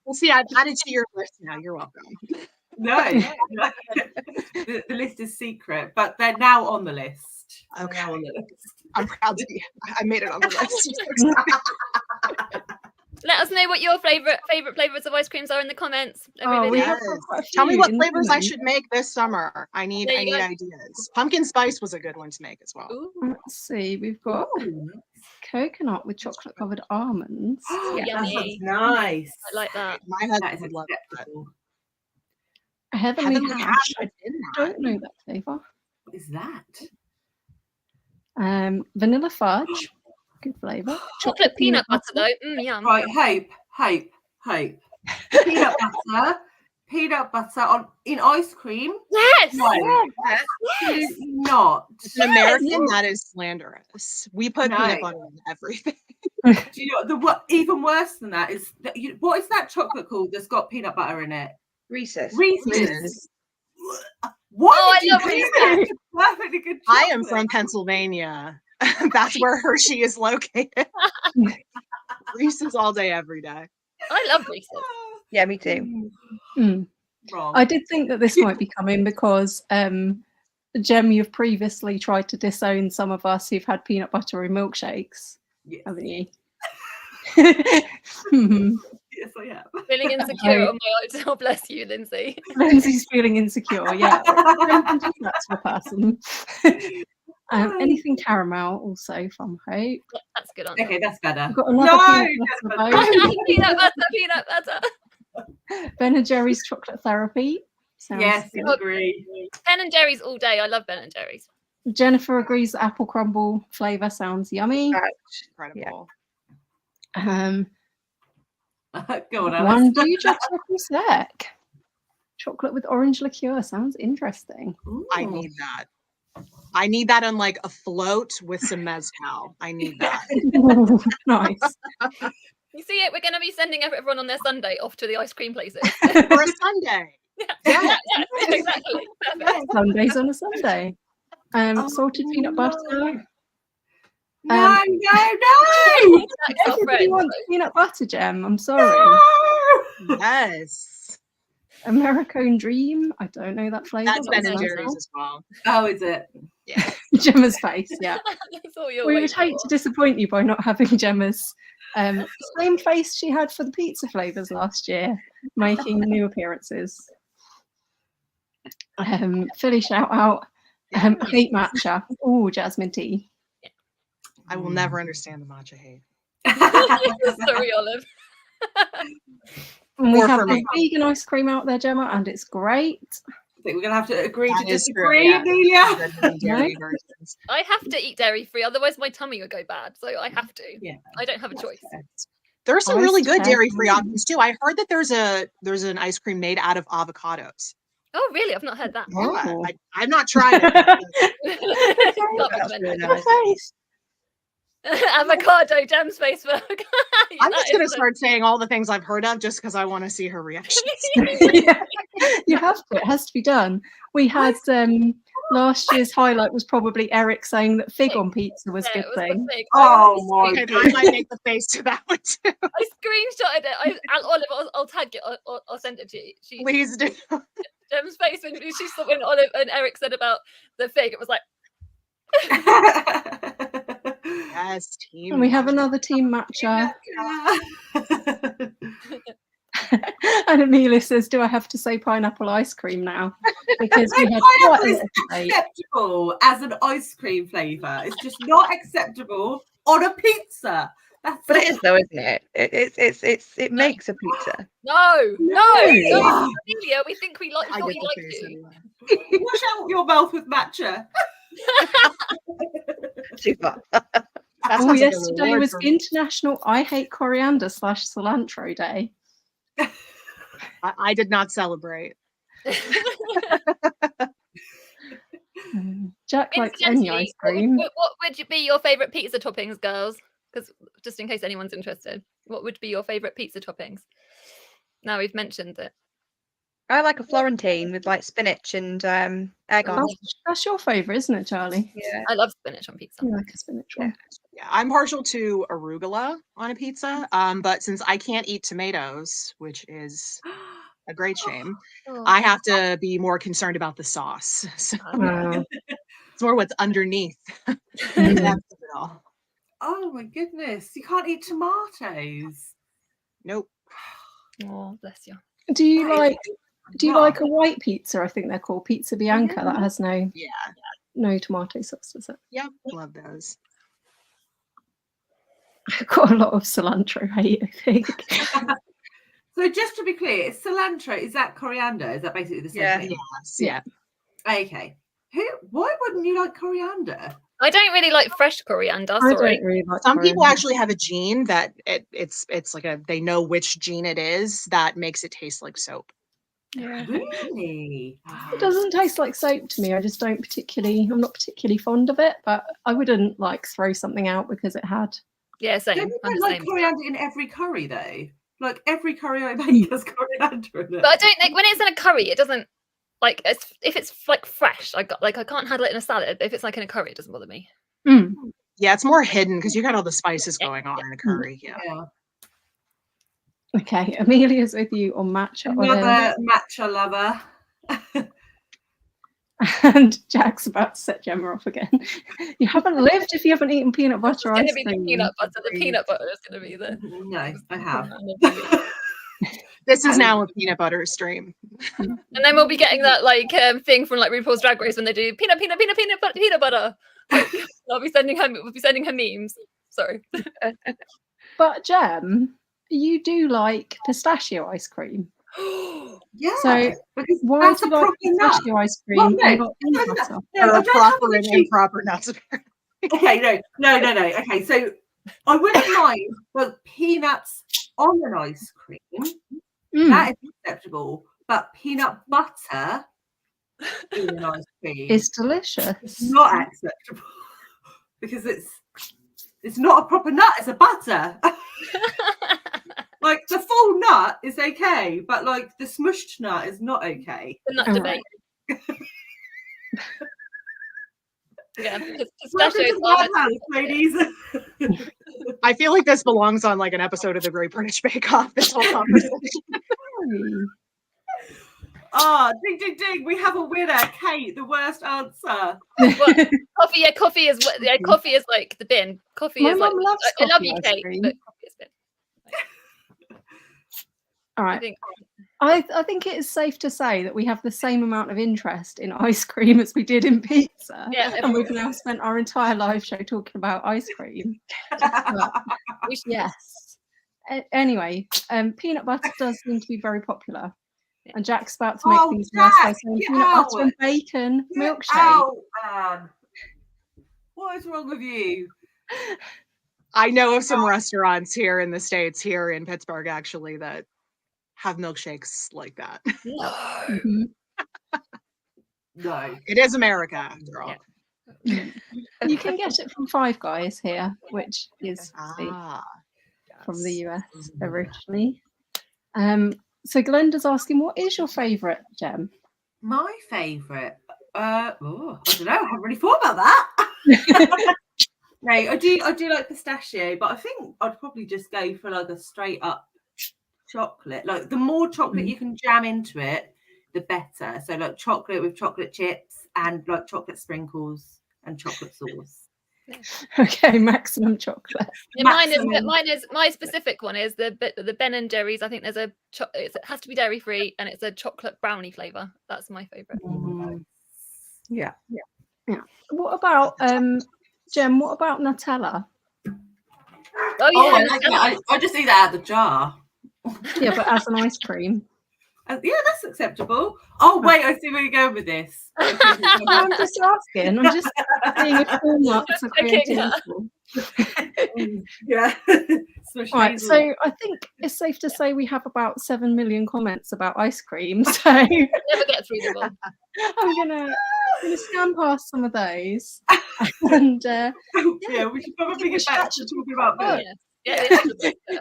S5: Well, see, I've added to your list now. You're welcome.
S3: No, the list is secret, but they're now on the list. They're
S5: Okay.
S3: now on the list.
S5: I'm proud to be. I made it on the list.
S4: Let us know what your favorite flavors of ice creams are in the comments.
S1: Oh, we
S4: Everybody.
S1: have
S5: Yes.
S1: got quite a
S5: Tell me
S1: few
S5: what
S1: in the
S5: flavors I
S1: comments.
S5: should make this summer. I need
S4: There you go.
S5: ideas. Pumpkin spice was a good one to make as well.
S4: Ooh,
S1: Let's see. We've got
S3: Ooh,
S1: coconut with chocolate covered almonds.
S3: that sounds
S4: Yummy.
S3: nice.
S4: I like that.
S5: My
S3: That
S5: husband
S3: is
S5: would love that.
S3: acceptable.
S1: Heavenly
S5: Heavenly
S1: Hash.
S5: Hash,
S1: I
S5: I did not.
S1: don't know that flavour.
S3: What is that?
S1: Vanilla fudge. Good flavour.
S4: Chocolate peanut butter though. Yum.
S3: Right, hope. Peanut butter in ice cream?
S4: Yes.
S3: No,
S4: Yes.
S3: absolutely not.
S5: As an American,
S1: Yes.
S5: that is slanderous. We put
S3: No.
S5: peanut butter in everything.
S3: Do you know what? Even worse than that is what is that chocolate called that's got peanut butter in it?
S2: Reese's.
S3: Reese's. What?
S4: Oh,
S3: did
S4: I love
S3: you do?
S4: Reese's.
S3: It's perfectly good.
S5: I am
S3: chocolate.
S5: from Pennsylvania. That's where Hershey is located. Reese's all day, every day.
S4: I love Reese's.
S2: Yeah, me too.
S1: Mm.
S3: Wrong.
S1: I did think that this might be coming because Jem, you've previously tried to disown some of us who've had peanut butter in milkshakes,
S3: Yes.
S1: haven't you? Mhm.
S3: Yes, I am.
S4: Feeling insecure on my own. Oh, bless you, Lindsay.
S1: Lindsay's feeling insecure. Yeah, Jem can do that to a person. Anything caramel also from Hope.
S4: Yeah, that's a good answer.
S3: Okay, that's better.
S1: We've got another
S3: No,
S1: peanut
S3: that's
S1: butter
S3: better.
S1: vote.
S4: peanut butter.
S1: Ben and Jerry's chocolate therapy. Sounds
S3: Yes,
S1: good.
S3: agree.
S4: Ben and Jerry's all day. I love Ben and Jerry's.
S1: Jennifer agrees that apple crumble flavour sounds yummy.
S5: Incredible.
S3: Go on, Alice.
S1: One do just triple sec. Chocolate with orange liqueur sounds interesting.
S5: I need that. I need that on like a float with some mezcal. I need that.
S1: Nice.
S4: You see it? We're going to be sending everyone on their Sunday off to the ice cream places.
S5: For a Sunday.
S4: Yeah, exactly. Perfect.
S1: Sundays on a Sunday. Salted peanut butter.
S3: No.
S4: That's our
S1: Everybody
S4: friend.
S1: wants peanut butter, Gem. I'm sorry.
S3: No.
S5: Yes.
S1: Americone Dream. I don't know that flavour.
S5: That's
S1: but
S5: Ben
S1: it
S5: and
S1: sounds
S5: Jerry's as well.
S3: Oh, is it?
S5: Yeah.
S1: good. Gemma's face, yeah.
S4: That's all you're
S1: We would
S4: waiting
S1: hate
S4: for.
S1: to disappoint you by not having Gemma's same face she had for the pizza flavours last year, making new appearances. Philly shout out. Hate matcha. Oh, jasmine tea.
S5: I will never understand the matcha hate.
S4: Sorry, Olive.
S1: And we
S5: Or
S1: have
S5: for
S1: the
S5: me.
S1: vegan ice cream out there, Gemma, and it's great.
S3: I think we're going to have to agree
S5: That
S3: to
S5: is
S3: disagree,
S5: true, yeah.
S3: Amelia.
S5: The dairy versions.
S4: I have to eat dairy free, otherwise my tummy would go bad. So I have to.
S3: Yeah.
S4: I don't have a choice.
S5: There's some
S1: I
S5: really
S1: still
S5: good
S1: have
S5: dairy-free
S1: mine.
S5: options too. I heard that there's an ice cream made out of avocados.
S4: Oh, really? I've not heard that.
S1: Oh.
S5: I've not tried it. but
S4: Can't
S2: That's
S4: recommend
S2: really
S4: it.
S2: nice.
S1: Face.
S4: Avocado, Gem's Facebook.
S5: I'm just gonna start saying all the things I've heard of just because I want to see her reactions.
S1: Yeah, you have to. It has to be done. We had last year's highlight was probably Eric saying that fig on pizza was a good thing.
S3: Oh my
S5: Okay, I
S3: goodness.
S5: might make the face to that one too.
S4: I screenshotted it. Olive, I'll tag it. I'll send it to you.
S5: Please do.
S4: Gem's face when she saw when Olive and Eric said about the fig, it was like,
S5: Yes, team.
S1: And we have
S5: matcha.
S1: another team matcha. And Amelia says, "Do I have to say pineapple ice cream now?" Because we had quite
S3: Pineapple
S1: a
S3: is
S1: little debate.
S3: acceptable as an ice cream flavour. It's just not acceptable on a pizza.
S2: But it is though, isn't it? It makes a pizza.
S4: no,
S1: No.
S4: Amelia, we think we like.
S5: I
S4: Thought
S5: get
S4: you
S5: the
S4: liked
S5: face
S4: you.
S5: anyway.
S3: Wash out your mouth with matcha.
S2: Super.
S5: That
S1: Oh,
S5: sounds like a
S1: yesterday
S5: reward
S1: was
S5: for me.
S1: International I Hate Coriander /Cilantro Day.
S5: I did not celebrate.
S1: Jack likes any
S4: Incidentally,
S1: ice cream.
S4: what would be your favourite pizza toppings, girls? Because just in case anyone's interested, what would be your favourite pizza toppings? Now we've mentioned it.
S2: I like a Florentine with like spinach and egg on.
S1: That's your favourite, isn't it, Charlie?
S2: Yeah.
S4: I love spinach on pizza.
S1: You like a spinach one.
S5: Yeah, I'm partial to arugula on a pizza. But since I can't eat tomatoes, which is a great shame,
S4: Oh.
S5: I have to be more concerned about the sauce. So it's more what's underneath.
S1: Mm.
S5: That's it all.
S3: Oh my goodness. You can't eat tomatoes.
S5: Nope.
S4: Oh, bless you.
S1: Do you
S3: That is
S1: like? Do you
S3: rough.
S1: like a white pizza? I think they're called pizza bianca. That has
S5: Yeah.
S1: no tomato sauce, does it?
S5: Yep. Love those.
S1: I've got a lot of cilantro hate, I think.
S3: So just to be clear, it's cilantro. Is that coriander? Is that basically the same
S2: Yeah.
S3: thing?
S5: Yes.
S1: Yeah.
S5: Yeah.
S3: Okay. Why wouldn't you like coriander?
S4: I don't really like fresh coriander.
S1: I
S4: Sorry.
S1: don't really like
S5: Some people
S1: coriander.
S5: actually have a gene that it's like they know which gene it is that makes it taste like soap.
S1: Yeah.
S3: Really?
S1: It doesn't taste like soap to me. I just don't particularly. I'm not particularly fond of it, but I wouldn't like throw something out because it had.
S4: Yeah, same.
S3: Don't you
S4: I'm
S3: don't
S4: the
S3: like
S4: same.
S3: coriander in every curry though? Like every curry I make has coriander in it.
S4: But I don't like when it's in a curry. It doesn't like if it's like fresh. I can't handle it in a salad. But if it's like in a curry, it doesn't bother me.
S1: Mm.
S5: Yeah, it's more hidden because you got all the spices
S4: Yeah,
S5: going on in the curry. Yeah.
S3: Yeah.
S1: Okay, Amelia's with you on matcha.
S3: Another matcha lover.
S1: And Jack's about to set Gemma off again. You haven't lived if you haven't eaten peanut
S4: It's
S1: butter
S4: going
S1: ice
S4: to be the
S1: cream.
S4: peanut butter. The peanut butter is going to be the.
S3: No, I have.
S5: This is now a peanut butter stream.
S4: And then we'll be getting that like thing from like RuPaul's Drag Race when they do peanut butter. Like, we'll be sending her memes. Sorry.
S1: But Gem, you do like pistachio ice cream.
S3: Yeah.
S1: So
S3: because
S1: why
S3: that's
S1: do
S3: a
S1: you like
S3: proper nut.
S1: pistachio ice cream
S3: Well,
S1: and
S3: no,
S1: not peanut
S3: no,
S1: butter?
S3: no,
S5: There
S3: I
S5: are
S3: don't have
S5: proper
S3: an
S5: and
S3: issue.
S5: improper nuts.
S3: Okay, no. Okay, so I wouldn't mind like peanuts on an ice cream.
S1: Mm.
S3: That is acceptable. But peanut butter in an ice cream
S1: It's delicious.
S3: is not acceptable because it's not a proper nut. It's a butter. Like the full nut is okay, but like the smushed nut is not okay.
S4: The nut
S1: All
S4: debate. Yeah,
S3: Welcome to
S4: pistachios
S3: the
S4: are
S3: Wild House, ladies.
S5: I feel like this belongs on like an episode of the Great British Bake Off. This whole conversation.
S3: Ding, ding, ding. We have a winner. Kate, the worst answer.
S4: coffee. Yeah, coffee is coffee is like the bin. Coffee
S1: My
S4: is like
S1: mum loves
S4: I love
S1: coffee
S4: you,
S1: ice
S4: Kate,
S1: cream.
S4: but coffee is bin.
S1: All
S4: I
S1: right.
S4: think
S1: I think it is safe to say that we have the same amount of interest in ice cream as we did in pizza.
S4: Yeah,
S1: And we've now spent our entire live show talking about ice cream. But,
S4: we should,
S1: yes. Anyway, peanut butter does seem to be very popular.
S4: Yeah.
S1: And Jack's about to make
S3: Oh,
S1: things worse by
S3: Jack,
S1: saying
S3: get
S1: peanut
S3: out.
S1: butter and bacon
S3: Get
S1: milkshake.
S3: out, man. What is wrong with you?
S5: I know of some restaurants here in the States, here in Pittsburgh, actually, that have milkshakes like that.
S4: no.
S1: Mhm.
S3: No.
S5: It is America, after all.
S4: Yeah.
S1: You can get it from Five Guys here, which is
S5: Ah,
S1: from the
S5: yes.
S1: US originally. So Glenda's asking, what is your favourite Gem?
S3: My favourite. I don't know. I haven't really thought about that. No, I do like pistachio, but I think I'd probably just go for like a straight up chocolate. Like the more chocolate you can jam into it, the better. So like chocolate with chocolate chips and like chocolate sprinkles and chocolate sauce.
S1: Okay, maximum chocolate.
S4: Yeah, mine is my specific one is the Ben and Jerry's. I think there's it has to be dairy free and it's a chocolate brownie flavour. That's my favourite.
S2: Yeah.
S1: What about Gem, what about Nutella?
S4: Oh yeah,
S3: I like that. I just eat that out of the jar.
S1: Yeah, but as an ice cream.
S3: Yeah, that's acceptable. Oh wait, I see where you're going with this.
S1: No, I'm just asking. I'm just seeing if all nuts are created
S4: Okay,
S1: equal.
S3: Yeah.
S1: Right, so I think it's safe to say we have about 7 million comments about ice cream. So I'm
S4: never get through them all.
S1: gonna scan past some of those. And
S3: yeah, we should probably get back to talking about books.
S4: Yeah, it is the book.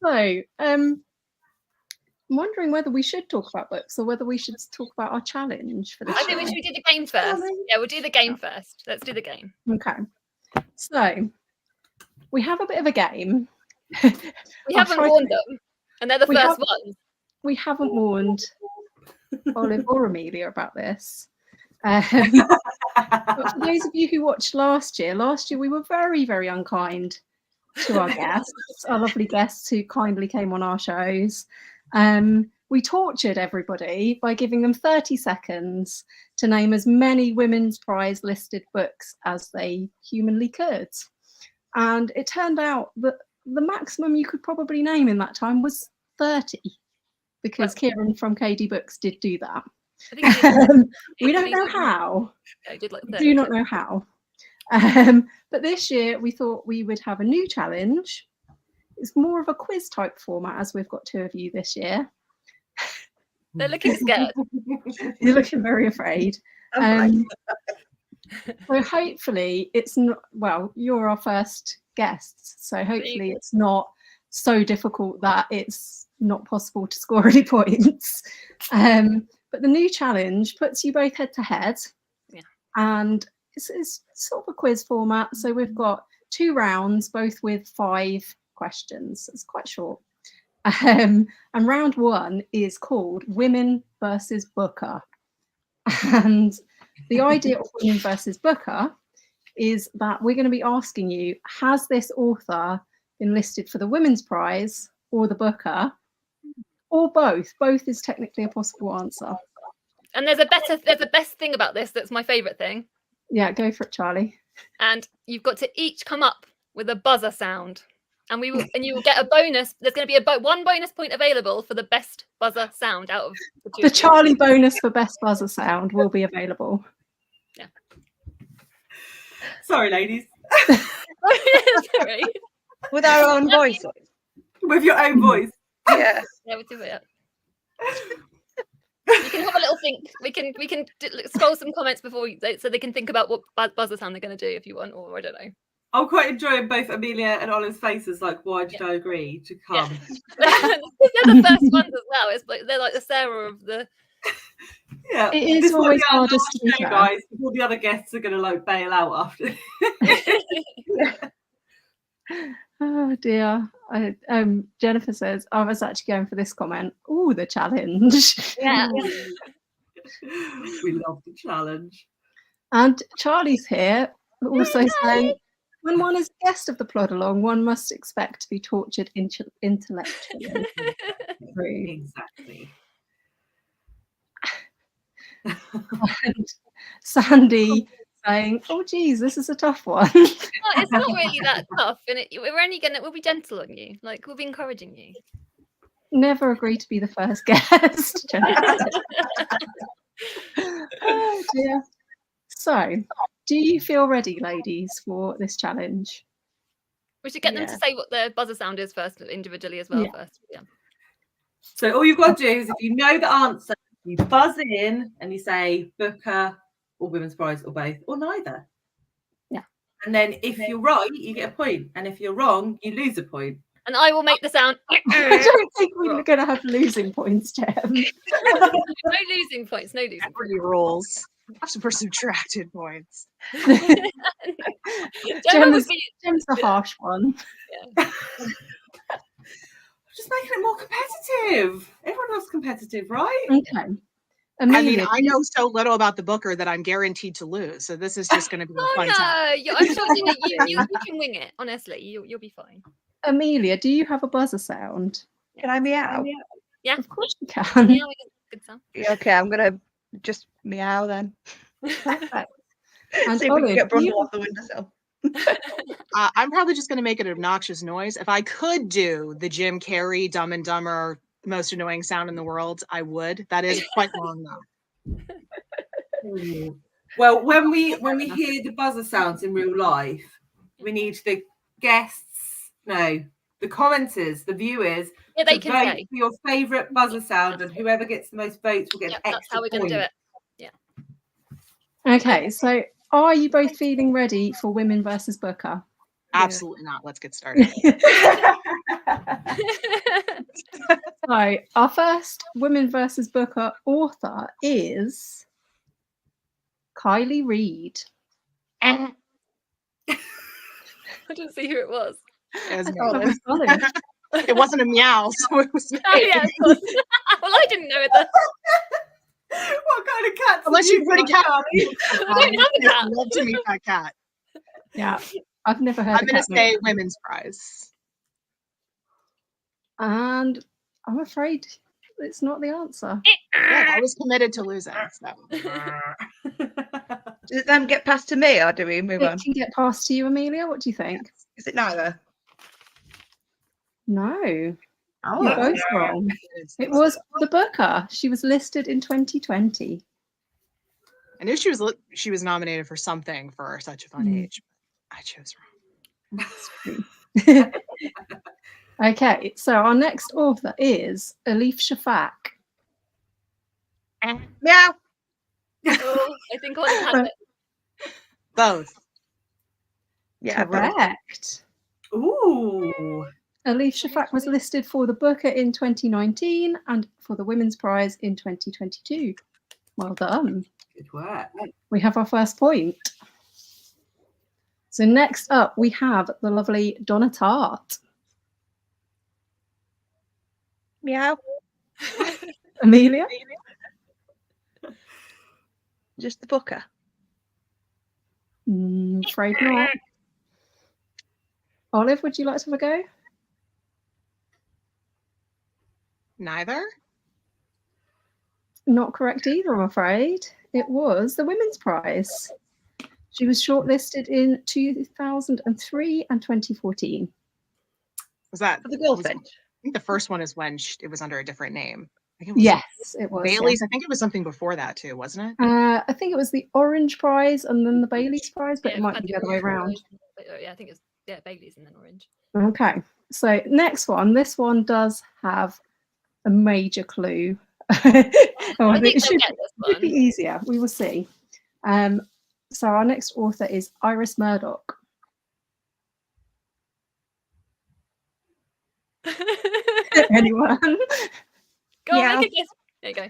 S1: so I'm wondering whether we should talk about books or whether we should talk about our challenge for this.
S4: I think we should do the game first. Yeah, we'll do the game first. Let's do the game.
S1: Okay. So we have a bit of a game.
S4: We
S1: I'll
S4: haven't
S1: try
S4: warned
S1: to-
S4: them, and they're the
S1: We
S4: first
S1: have-
S4: ones.
S1: We haven't warned Olive or Amelia about this. But for those of you who watched last year we were very, very unkind to our guests, our lovely guests who kindly came on our shows. We tortured everybody by giving them 30 seconds to name as many women's prize listed books as they humanly could. And it turned out that the maximum you could probably name in that time was 30, because Kieran from KD Books did do that.
S4: I think
S1: We don't know how.
S4: I did like
S1: We
S4: 30.
S1: do not know how. But this year we thought we would have a new challenge. It's more of a quiz type format, as we've got 2 of you this year.
S4: They're looking scared.
S1: You're looking very afraid.
S2: I'm
S1: So hopefully it's not, well, you're our first guests, so hopefully it's not so difficult that it's not possible to score any points. But the new challenge puts you both head to head, and it's sort of a quiz format. So we've got 2 rounds, both with 5 questions. It's quite short. And round 1 is called Women versus Booker. And the idea of Women versus Booker is that we're going to be asking you, has this author been listed for the Women's Prize or the Booker, or both? Both is technically a possible answer.
S4: And there's a best thing about this that's my favourite thing.
S1: Yeah, go for it, Charlie.
S4: And you've got to each come up with a buzzer sound. And you will get a bonus. There's going to be one bonus point available for the best buzzer sound out of the 2.
S1: The Charlie bonus for best buzzer sound will be available.
S4: Yeah.
S3: Sorry, ladies.
S4: Sorry.
S2: with our own voices.
S3: With your own voice.
S2: Yeah.
S4: Yeah, we'll do it. You can have a little think. We can scroll some comments before so they can think about what buzzer sound they're going to do if you want, or I don't know.
S3: I'm quite enjoying both Amelia and Olive's faces. Like, why did I agree to come?
S4: Yeah. They're the first ones as well. It's like they're like the Sarah of the.
S3: Yeah,
S1: It is
S3: this will
S1: always
S3: be our
S1: hardest
S3: last
S1: to be
S3: show,
S1: fair.
S3: guys. All the other guests are going to like bail out after.
S1: Oh dear. Jennifer says, I was actually going for this comment. Oh, the challenge.
S4: Yeah.
S3: We love the challenge.
S1: And Charlie's here, also saying, when one is a guest of the Plodalong, one must expect to be tortured intellectually. True.
S3: Exactly.
S1: And Sandy saying, oh geez, this is a tough one.
S4: It's not really that tough, and we'll be gentle on you. Like, we'll be encouraging you.
S1: Never agree to be the first guest. Oh dear. So, do you feel ready, ladies, for this challenge?
S4: We should get them to say what their buzzer sound is first, individually as well.
S1: Yeah.
S4: First, yeah.
S3: So all you've got to do is, if you know the answer, you buzz in and you say Booker or Women's Prize or both or neither.
S1: Yeah.
S3: And then if you're right, you get a point, and if you're wrong, you lose a point.
S4: And I will make the sound.
S1: I don't think we're going to have losing points, Jem.
S4: No losing points. No losing points.
S5: Equity rules. For subtracted points.
S1: Jem's the harsh one.
S4: Yeah.
S3: Just making it more competitive. Everyone loves competitive, right?
S1: Okay.
S5: I mean,
S1: Amelia,
S5: I know so little about the Booker that I'm guaranteed to lose. So this is just going to be a
S4: Oh
S5: fun time.
S4: no! I'm sure you can wing it. Honestly, you'll be fine.
S1: Amelia, do you have a buzzer sound?
S2: Can I meow?
S4: Yeah.
S1: Of course you can.
S4: Yeah, good sound.
S2: Yeah, okay, I'm gonna just meow then.
S1: Perfect. And
S2: See if we can
S1: Olive,
S2: get
S1: do you
S2: Brundle off the windowsill.
S5: I'm probably just going to make it an obnoxious noise. If I could do the Jim Carrey Dumb and Dumber most annoying sound in the world, I would. That is quite long though.
S3: Well, when we hear the buzzer sounds in real life, we need the commenters, the viewers,
S4: Yeah, they
S3: to
S4: can
S3: vote
S4: say.
S3: for your favourite buzzer sound, and whoever gets the most votes will get
S4: Yeah,
S3: an
S4: that's
S3: extra
S4: how we're going
S3: point.
S4: to do it.
S1: Okay, so are you both feeling ready for Women versus Booker?
S5: Absolutely not. Let's get started.
S1: So our first Women versus Booker author is Kylie Reid.
S4: I didn't see who it was.
S5: It, was
S1: I
S5: me.
S1: thought that was Olive.
S5: It wasn't a meow, so it was me.
S4: Oh yeah, of course. Well, I didn't know it.
S3: What kind of cat?
S5: Unless you've already cat.
S4: I don't have a cat.
S5: I'd love to meet that cat.
S1: Yeah. I've never heard
S5: I'm
S1: of
S5: going to
S1: Cat
S5: say
S1: Milk.
S5: women's prize.
S1: I'm going to
S5: say
S1: say
S5: women's prize.
S1: And I'm afraid it's not the answer.
S5: Yeah, I was committed to losing. So.
S2: Does it then get passed to me, or do we move
S1: It
S2: on?
S1: can get passed to you, Amelia. What do you think?
S2: Is it neither?
S1: No,
S3: Oh,
S1: you're both wrong. It was the Booker. She was listed in 2020.
S5: I knew she was nominated for something for Such a Fun Age. But I chose wrong.
S1: Okay, so our next author is Elif Shafak.
S2: Meow.
S4: Oh, I think Ollie has it.
S5: Both.
S2: Yeah, both.
S1: Correct.
S3: Ooh.
S1: Elif Shafak was listed for the Booker in 2019 and for the Women's Prize in 2022. Well done.
S3: Good work.
S1: We have our first point. So next up, we have the lovely Donna Tartt.
S2: Meow.
S1: Amelia?
S2: Just the Booker.
S1: Afraid not. Olive, would you like to have a go?
S5: Neither?
S1: Not correct either, I'm afraid. It was the Women's Prize. She was shortlisted in 2003 and 2014.
S5: Was that
S2: The Goldfinch.
S5: I think the first one is when it was under a different name. I think it was
S1: Yes, it was.
S5: Bailey's. I think it was something before that too, wasn't it?
S1: I think it was the Orange Prize and then the Bailey's Prize, but
S4: Yeah,
S1: it might
S4: had
S1: be the other way
S4: orange
S1: around.
S4: prize, but, yeah, I think it's Bailey's and then orange.
S1: Okay, so next one. This one does have a major clue.
S4: I think
S1: it
S4: they'll
S1: should,
S4: get this
S1: should be
S4: one.
S1: easier. We will see. So our next author is Iris Murdoch. Anyone?
S4: Go
S2: Yeah.
S4: on, make a guess. There you go.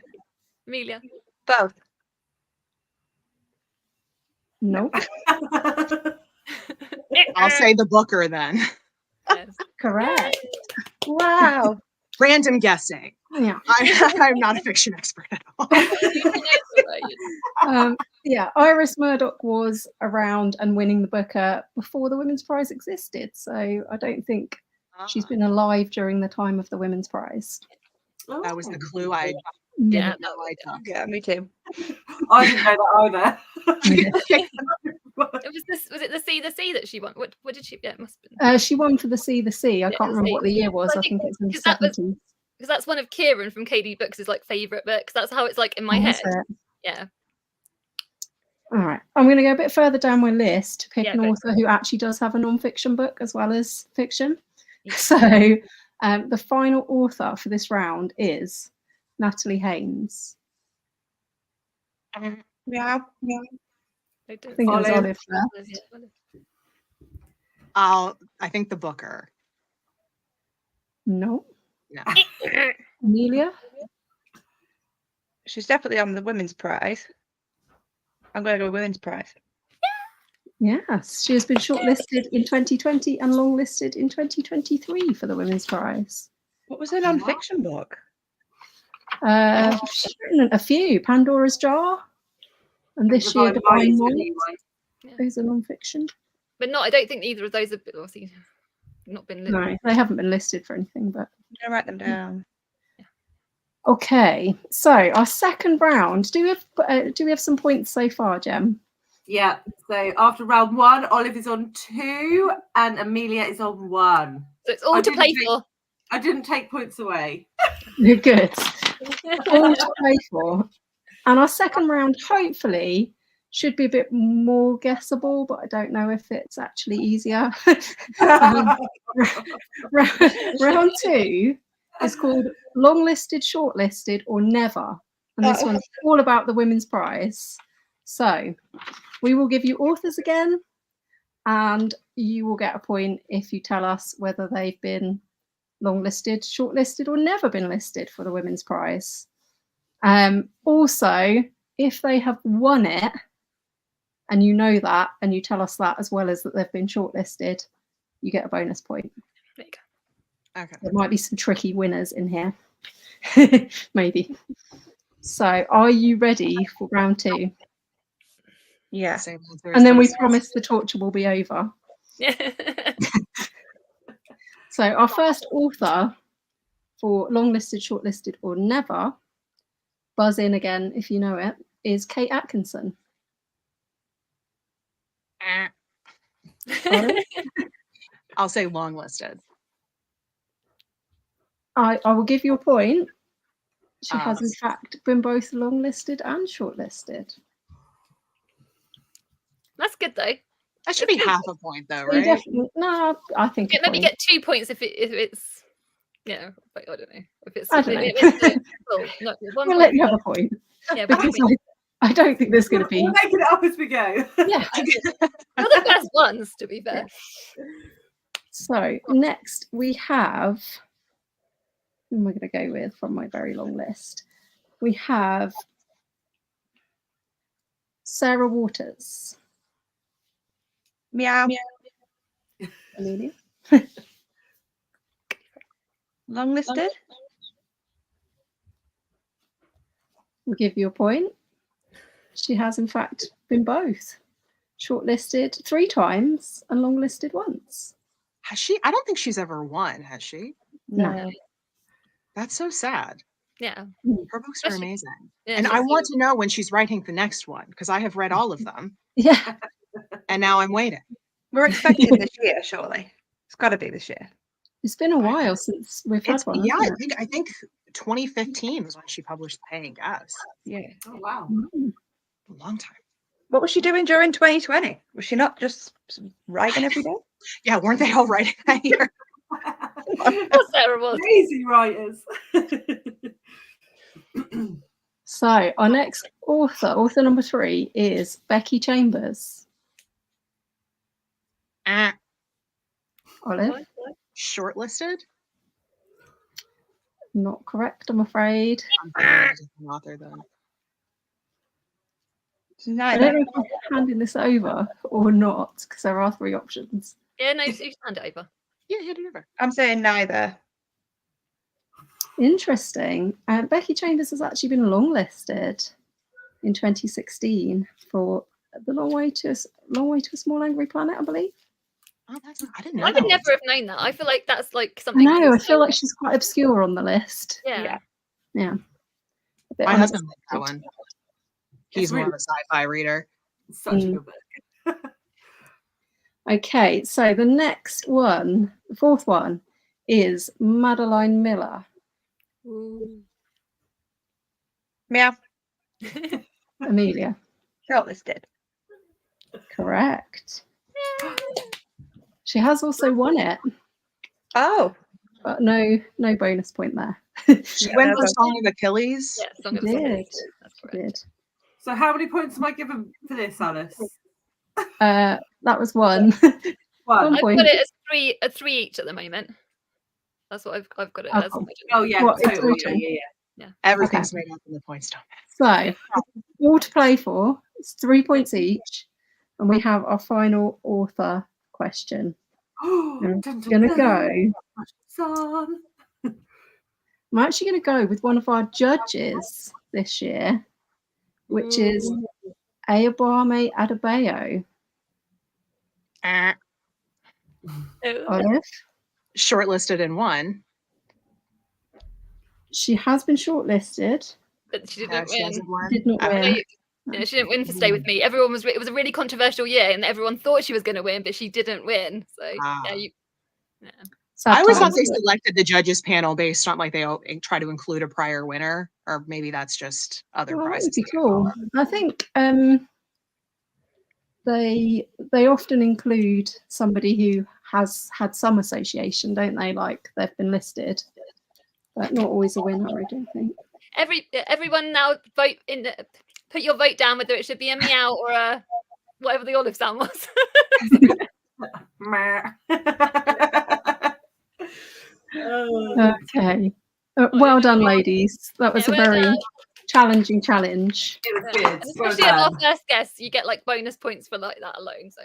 S4: Amelia.
S2: Both.
S1: No.
S5: I'll say the Booker then.
S4: Yes.
S1: Correct.
S2: Wow.
S5: Random guessing.
S1: Yeah.
S5: I'm not a fiction expert at all.
S1: Yeah, Iris Murdoch was around and winning the Booker before the Women's Prize existed. So I don't think she's been alive during the time of the Women's Prize.
S5: That was the clue I
S4: Yeah,
S5: didn't know I took.
S2: Yeah, me too.
S3: I didn't know that either.
S4: Was it the C that she won? What did she? Yeah, it must have been.
S1: She won for the C. I can't remember what the year was.
S4: I
S1: I
S4: think
S1: think it's in the
S4: 'cause that was-
S1: 70s.
S4: Because that's one of Kieran from KD Books' like favourite books. That's how it's like in my
S1: Oh,
S4: head.
S1: is it?
S4: Yeah.
S1: All right. I'm going to go a bit further down my list to pick
S4: Yeah,
S1: an
S4: go
S1: author who actually does have a non-fiction book as well as fiction.
S4: Yeah.
S1: So the final author for this round is Natalie Haynes.
S2: Meow.
S4: I
S1: I think it was
S3: Olive.
S1: Olive first.
S5: I think the Booker.
S1: No.
S5: No.
S1: Amelia?
S2: She's definitely on the Women's Prize. I'm going to go Women's Prize.
S1: Yes. She has been shortlisted in 2020 and longlisted in 2023 for the Women's Prize.
S2: What was her non-fiction book?
S1: She's written a few. Pandora's Jar. And this year, Divine Mind. Those are non-fiction.
S4: But I don't think either of those have obviously not been listed.
S1: No, they haven't been listed for anything, but
S2: I'm going to write them down.
S1: okay. So our second round. Do we have some points so far, Jem?
S3: Yeah. So after round 1, Olive is on 2 and Amelia is on 1.
S4: So it's all to play for.
S3: I didn't take points away.
S1: You're good. All to play for. And our second round, hopefully, should be a bit more guessable, but I don't know if it's actually easier. Round 2 is called Longlisted, Shortlisted, or Never. And this one's all about the Women's Prize. So we will give you authors again, and you will get a point if you tell us whether they've been longlisted, shortlisted, or never been listed for the Women's Prize. Also, if they have won it, and you know that, and you tell us that as well as that they've been shortlisted, you get a bonus point.
S4: There you go.
S5: Okay.
S1: There might be some tricky winners in here. Maybe. So are you ready for round 2?
S2: Yeah.
S5: Same answer as
S1: And then we
S5: those.
S1: promise the torture will be over. So our first author for longlisted, shortlisted, or never, buzz in again if you know it, is Kate Atkinson.
S5: I'll say long listed.
S1: I will give you a point. She has in fact been both longlisted and shortlisted.
S4: That's good though.
S5: That should be half a point though,
S1: You
S5: right?
S1: definitely, no, I think a
S4: Maybe
S1: point.
S4: get 2 points if it's but I don't know if it's.
S1: I don't know.
S4: No, 1
S1: We'll
S4: point.
S1: let you have a point.
S4: Yeah,
S1: Because I don't think there's going to be.
S3: We'll make it up as we go.
S1: Yeah.
S4: You're the best ones, to be fair.
S1: So next we have, who am I going to go with from my very long list? We have Sarah Waters.
S2: Meow.
S1: Amelia?
S2: Longlisted.
S1: We'll give you a point. She has in fact been both. Shortlisted 3 times and longlisted once.
S5: Has she? I don't think she's ever won, has she?
S1: No.
S5: That's so sad.
S4: Yeah.
S5: Her books are amazing.
S4: Yeah,
S5: And I want to know when she's writing the next one, because I have read all of them.
S1: Yeah.
S5: And now I'm waiting.
S2: We're expecting this year, surely. It's got to be this year.
S1: It's been a while since we've had one.
S5: Yeah,
S1: hasn't it?
S5: I think 2015 was when she published The Paying Guest.
S2: Yeah.
S3: Oh, wow.
S5: A long time.
S2: What was she doing during 2020? Was she not just writing every day?
S5: Yeah, weren't they all writing that year?
S4: Sarah was.
S3: Crazy writers.
S1: So our next author number 3, is Becky Chambers. Olive?
S5: Shortlisted?
S1: Not correct, I'm afraid.
S5: I'm an author then.
S1: I don't know if I'm handing this over or not, because there are 3 options.
S4: Yeah, no, you just hand it over.
S5: Yeah, hand it over.
S2: I'm saying neither.
S1: Interesting. Becky Chambers has actually been longlisted in 2016 for The Long Way to a Small Angry Planet, I believe.
S5: Oh, I didn't know.
S4: I would
S5: that.
S4: never have known that. I feel like that's like something.
S1: No, I feel like she's quite obscure on the list.
S4: Yeah.
S1: Yeah. A bit
S5: My husband liked that
S1: unexpected.
S5: one. He's more of a sci-fi reader.
S3: Such a good book.
S1: Okay, so the next one, the 4th one, is Madeline Miller.
S2: Meow.
S1: Amelia.
S2: Shortlisted.
S1: Correct. She has also won it,
S2: Oh.
S1: but no bonus point there.
S5: She went for Song of Achilles.
S4: Yeah, Song of
S1: She did.
S4: Achilles. That's
S1: She
S4: correct.
S1: did.
S3: So how many points am I given for this, Alice?
S1: That was 1.
S3: One.
S1: One
S4: I've
S1: point.
S4: got it as 3 each at the moment. That's what I've got it as.
S1: Oh.
S3: Oh, yeah.
S1: What, in
S3: Total.
S1: total?
S3: Yeah.
S5: Everything's made up and the points don't
S1: So, all to play for. It's 3 points each. And we have our final author question. I'm going to go.
S3: Son.
S1: I'm actually going to go with one of our judges this year, which is Ayobami Adebayo.
S5: matter.
S1: Olive.
S5: Shortlisted in 1.
S1: She has been shortlisted.
S4: But she
S5: She
S4: didn't win.
S5: hasn't won.
S1: Did not
S5: Okay.
S1: win.
S4: Yeah, she didn't win for Stay With Me. Everyone was. It was a really controversial year, and everyone thought she was going to win, but she didn't win. So yeah,
S5: I always thought
S1: Sometimes.
S5: they selected the judges panel based on like they all try to include a prior winner, or maybe that's just other
S1: Well, that
S5: prizes.
S1: would be cool. I think they often include somebody who has had some association, don't they? Like they've been listed, but not always a winner, I don't think.
S4: everyone now vote in. Put your vote down whether it should be a meow or a whatever the olive sound was.
S1: Okay. Well done, ladies. That was
S4: Yeah,
S1: a
S4: well
S1: very
S4: done.
S1: challenging challenge.
S3: It was
S4: And
S3: good. Well
S4: especially as our
S3: done.
S4: first guest, you get like bonus points for like that alone. So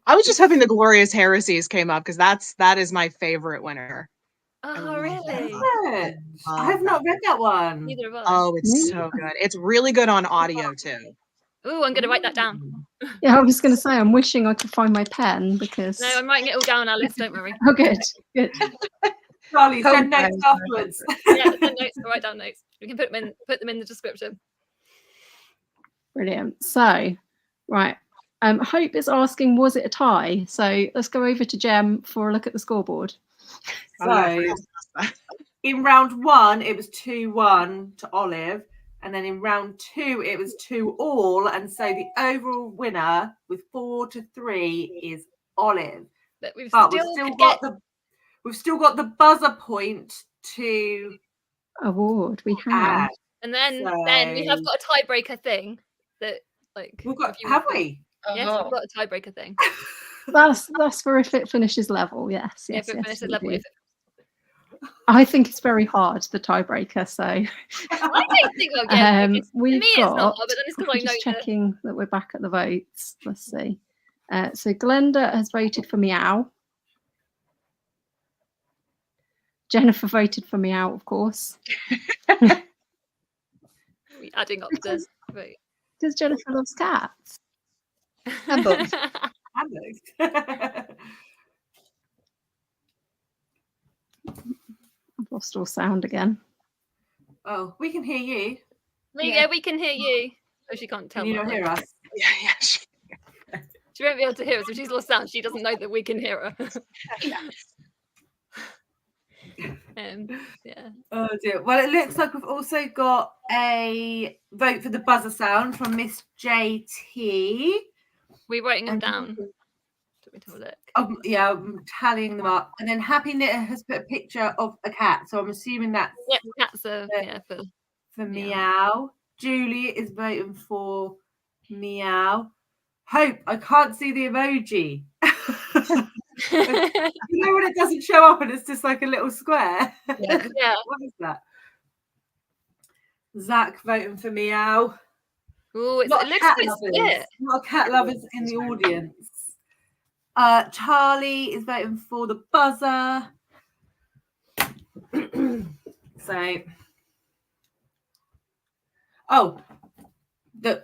S5: I was just hoping the Glorious Heresies came up because that is my favorite winner.
S4: oh
S5: love
S4: really?
S5: that.
S3: Good. I have not read that one.
S4: Neither of us.
S5: Oh, it's so good. It's really good on audio too.
S4: Oh, I'm going to write that down.
S1: Yeah, I was going to say, I'm wishing I could find my pen because.
S4: No, I'm writing it all down, Alice. Don't worry.
S1: Oh, good, good.
S3: Charlie, send
S2: Home
S3: notes
S2: time.
S3: afterwards.
S4: Yeah, send notes. Write down notes. We can put them in the description.
S1: Brilliant. So, right. Hope is asking, was it a tie? So let's go over to Jem for a look at the scoreboard.
S3: So in round 1, it was 2-1 to Olive. And then in round 2, it was 2-2. And so the overall winner with 4-3 is Olive.
S4: But we've
S3: But we've still got the buzzer point to
S1: Award we have.
S3: add.
S4: And then we have got a tiebreaker thing that
S3: We've got, have we?
S4: Yes, we've got a tiebreaker thing.
S1: That's for if it finishes level. Yes,
S4: Yeah,
S1: yes,
S4: if it
S1: yes,
S4: finishes
S1: we
S4: level.
S1: do. I think it's very hard, the tiebreaker. So
S4: I don't think I'll get it.
S1: we've
S4: me,
S1: got.
S4: it's not hard, but then it's because I know
S1: just checking that we're back at the votes. Let's see. So Glenda has voted for Meow. Jennifer voted for Meow, of course.
S4: Adding up the vote.
S1: Because Jennifer loves cats.
S2: And books.
S1: I've lost all sound again.
S3: Oh, we can hear you.
S4: Yeah, we can hear you. Oh, she can't tell.
S3: Can you not hear us?
S5: Yeah.
S4: She won't be able to hear us. If she's lost sound, she doesn't know that we can hear her. Yeah.
S3: Oh dear. Well, it looks like we've also got a vote for the buzzer sound from Miss JT.
S4: We're writing them down. Let me have a look.
S3: Yeah, I'm tallying them up. And then Happy Knitter has put a picture of a cat, so I'm assuming that's
S4: Cats are
S3: for Meow. Julie is voting for Meow. Hope, I can't see the emoji. You know when it doesn't show up and it's just like a little square?
S4: Yeah.
S3: What is that? Zach voting for Meow.
S4: Oh, it looks like it's
S3: A lot of cat lovers in the audience. Charlie is voting for the buzzer. So, the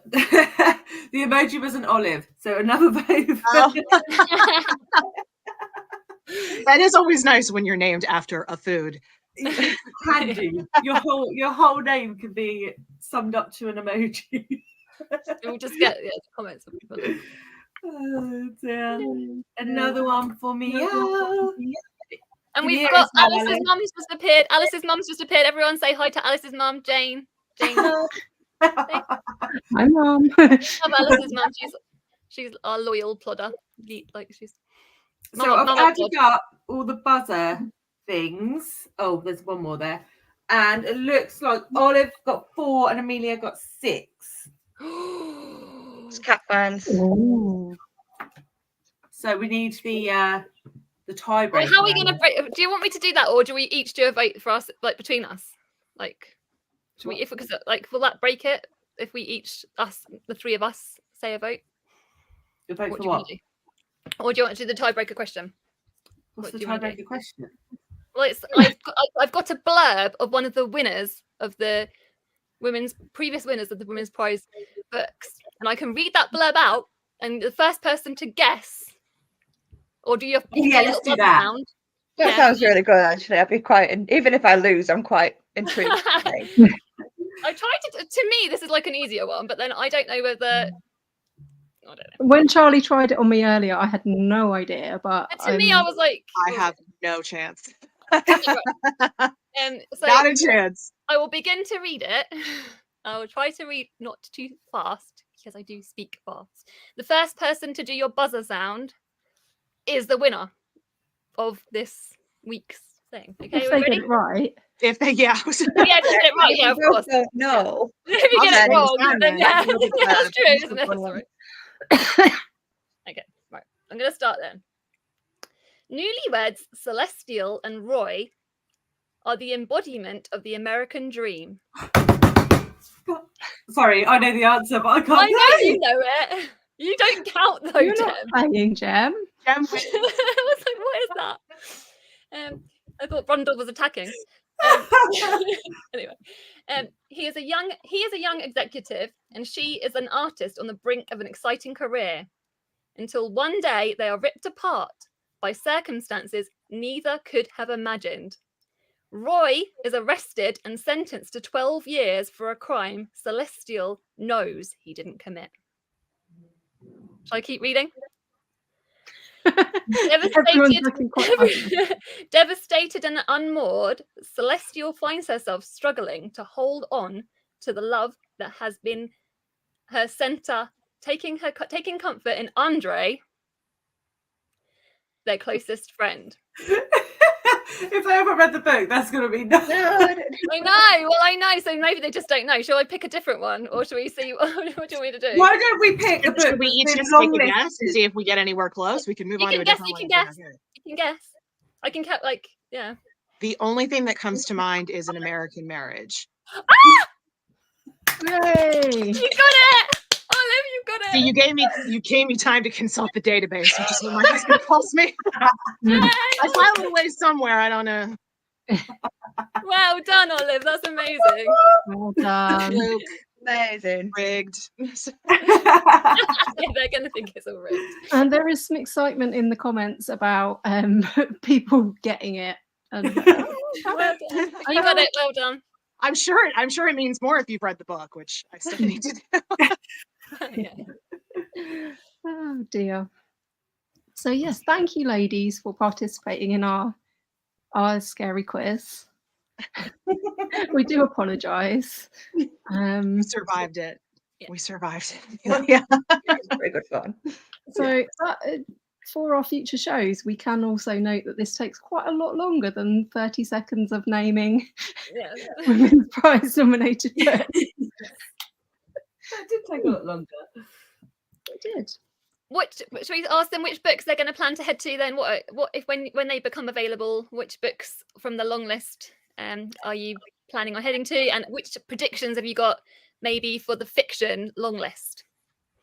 S3: the emoji was an olive, so another vote.
S5: That is always nice when you're named after a food.
S3: Handy. Your whole name can be summed up to an emoji.
S4: We'll just get the comments of people.
S3: Oh dear. Another one for me.
S4: And we've got Alice's mum who's just appeared. Alice's mum's just appeared. Everyone say hi to Alice's mum, Jane.
S1: Hi, Mum.
S4: Love Alice's mum. She's our loyal plodder. Like she's.
S3: So I've added up all the buzzer things. Oh, there's one more there. And it looks like Olive got 4 and Amelia got 6.
S2: It's cat fans.
S1: Ooh.
S3: So we need the tiebreaker.
S4: Wait, how are we going to break? Do you want me to do that, or do we each do a vote for us, like between us? Like, should we? Because like, will that break it if we each the 3 of us say a vote?
S3: A vote
S4: What
S3: for
S4: do you
S3: what?
S4: want to do? Or do you want to do the tiebreaker question?
S3: What's the
S4: do you wanna
S3: tiebreaker
S4: do?
S3: question?
S4: Well, I've got a blurb of one of the winners of the previous winners of the women's prize books, and I can read that blurb out, and the first person to guess, or do you have
S3: let's do that.
S4: Sound?
S2: That sounds really good, actually. I'd be quite, even if I lose, I'm quite intrigued.
S4: I tried to me, this is like an easier one, but then I don't know whether. I don't know.
S1: When Charlie tried it on me earlier, I had no idea, but
S4: To me, I was like,
S5: I have no chance.
S4: so
S5: Not a chance.
S4: I will begin to read it. I will try to read not too fast because I do speak fast. The first person to do your buzzer sound is the winner of this week's thing. Okay,
S1: if
S4: we
S1: they
S4: ready?
S1: get it right.
S5: If they,
S4: Yeah, if you get it right, yeah, of course.
S2: No.
S4: If you get it wrong, then yeah, that's true, isn't it?
S2: Sorry.
S4: Okay, right. I'm going to start then. Newlyweds Celestial and Roy are the embodiment of the American dream.
S3: Sorry, I know the answer, but I can't.
S4: I know you know it. You don't count though,
S1: You're
S4: Jem.
S1: not playing, Jem.
S4: I was like, what is that? I thought Brundle was attacking. Anyway, he is a young executive, and she is an artist on the brink of an exciting career. Until one day they are ripped apart by circumstances neither could have imagined. Roy is arrested and sentenced to 12 years for a crime Celestial knows he didn't commit. Shall I keep reading? Devastated and unmoored, Celestial finds herself struggling to hold on to the love that has been her center, taking comfort in Andre, their closest friend.
S3: If I ever read the book, that's going to be no.
S4: I know. So maybe they just don't know. Shall I pick a different one, or shall we see? What do you want me to do?
S3: Why don't we pick a book?
S5: Should we each just take a guess and see if we get anywhere close? We can move on to a different one.
S4: You can guess. I can count. Yeah.
S5: The only thing that comes to mind is An American Marriage.
S4: Ah!
S1: Yay!
S4: You got it! Olive, you got it!
S5: See, you gave me time to consult the database, which is what my husband calls me. I filed it away somewhere. I don't know.
S4: Well done, Olive. That's amazing.
S1: Well done.
S2: Amazing.
S5: Rigged.
S4: They're going to think it's all rigged.
S1: And there is some excitement in the comments about people getting it. And,
S4: well done. You got it. Well done.
S5: I'm sure it means more if you've read the book, which I still need to do.
S4: Yeah.
S1: Oh dear. So yes, thank you, ladies, for participating in our scary quiz. We do apologise.
S5: We survived it.
S4: Yeah.
S5: We survived it. Yeah.
S2: Very good fun.
S1: So for our future shows, we can also note that this takes quite a lot longer than 30 seconds of naming Women's Prize nominated books.
S3: That did take a lot longer.
S1: It did.
S4: Should we ask them which books they're going to plan to head to then? What if when they become available, which books from the long list are you planning on heading to, and which predictions have you got maybe for the fiction long list?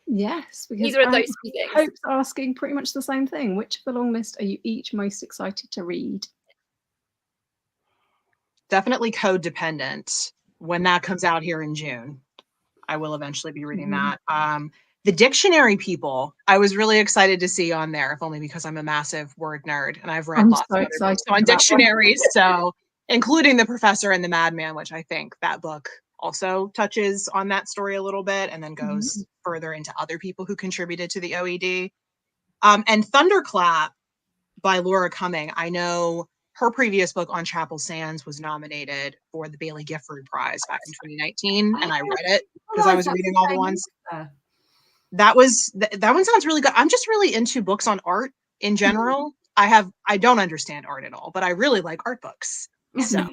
S1: Yes, because
S4: Either of those two things.
S1: Hope's asking pretty much the same thing. Which of the long list are you each most excited to read?
S5: Definitely Codependent. When that comes out here in June, I will eventually be reading that. The Dictionary People, I was really excited to see on there, if only because I'm a massive word nerd and I've read lots of other books on dictionaries. So including The Professor and the Madman, which I think that book also touches on that story a little bit and then goes further into other people who contributed to the OED. And Thunderclap by Laura Cumming. I know her previous book On Chapel Sands was nominated for the Bailey Gifford Prize back in 2019, and I read it because I was reading all the ones. That one sounds really good. I'm just really into books on art in general. I don't understand art at all, but I really like art books. So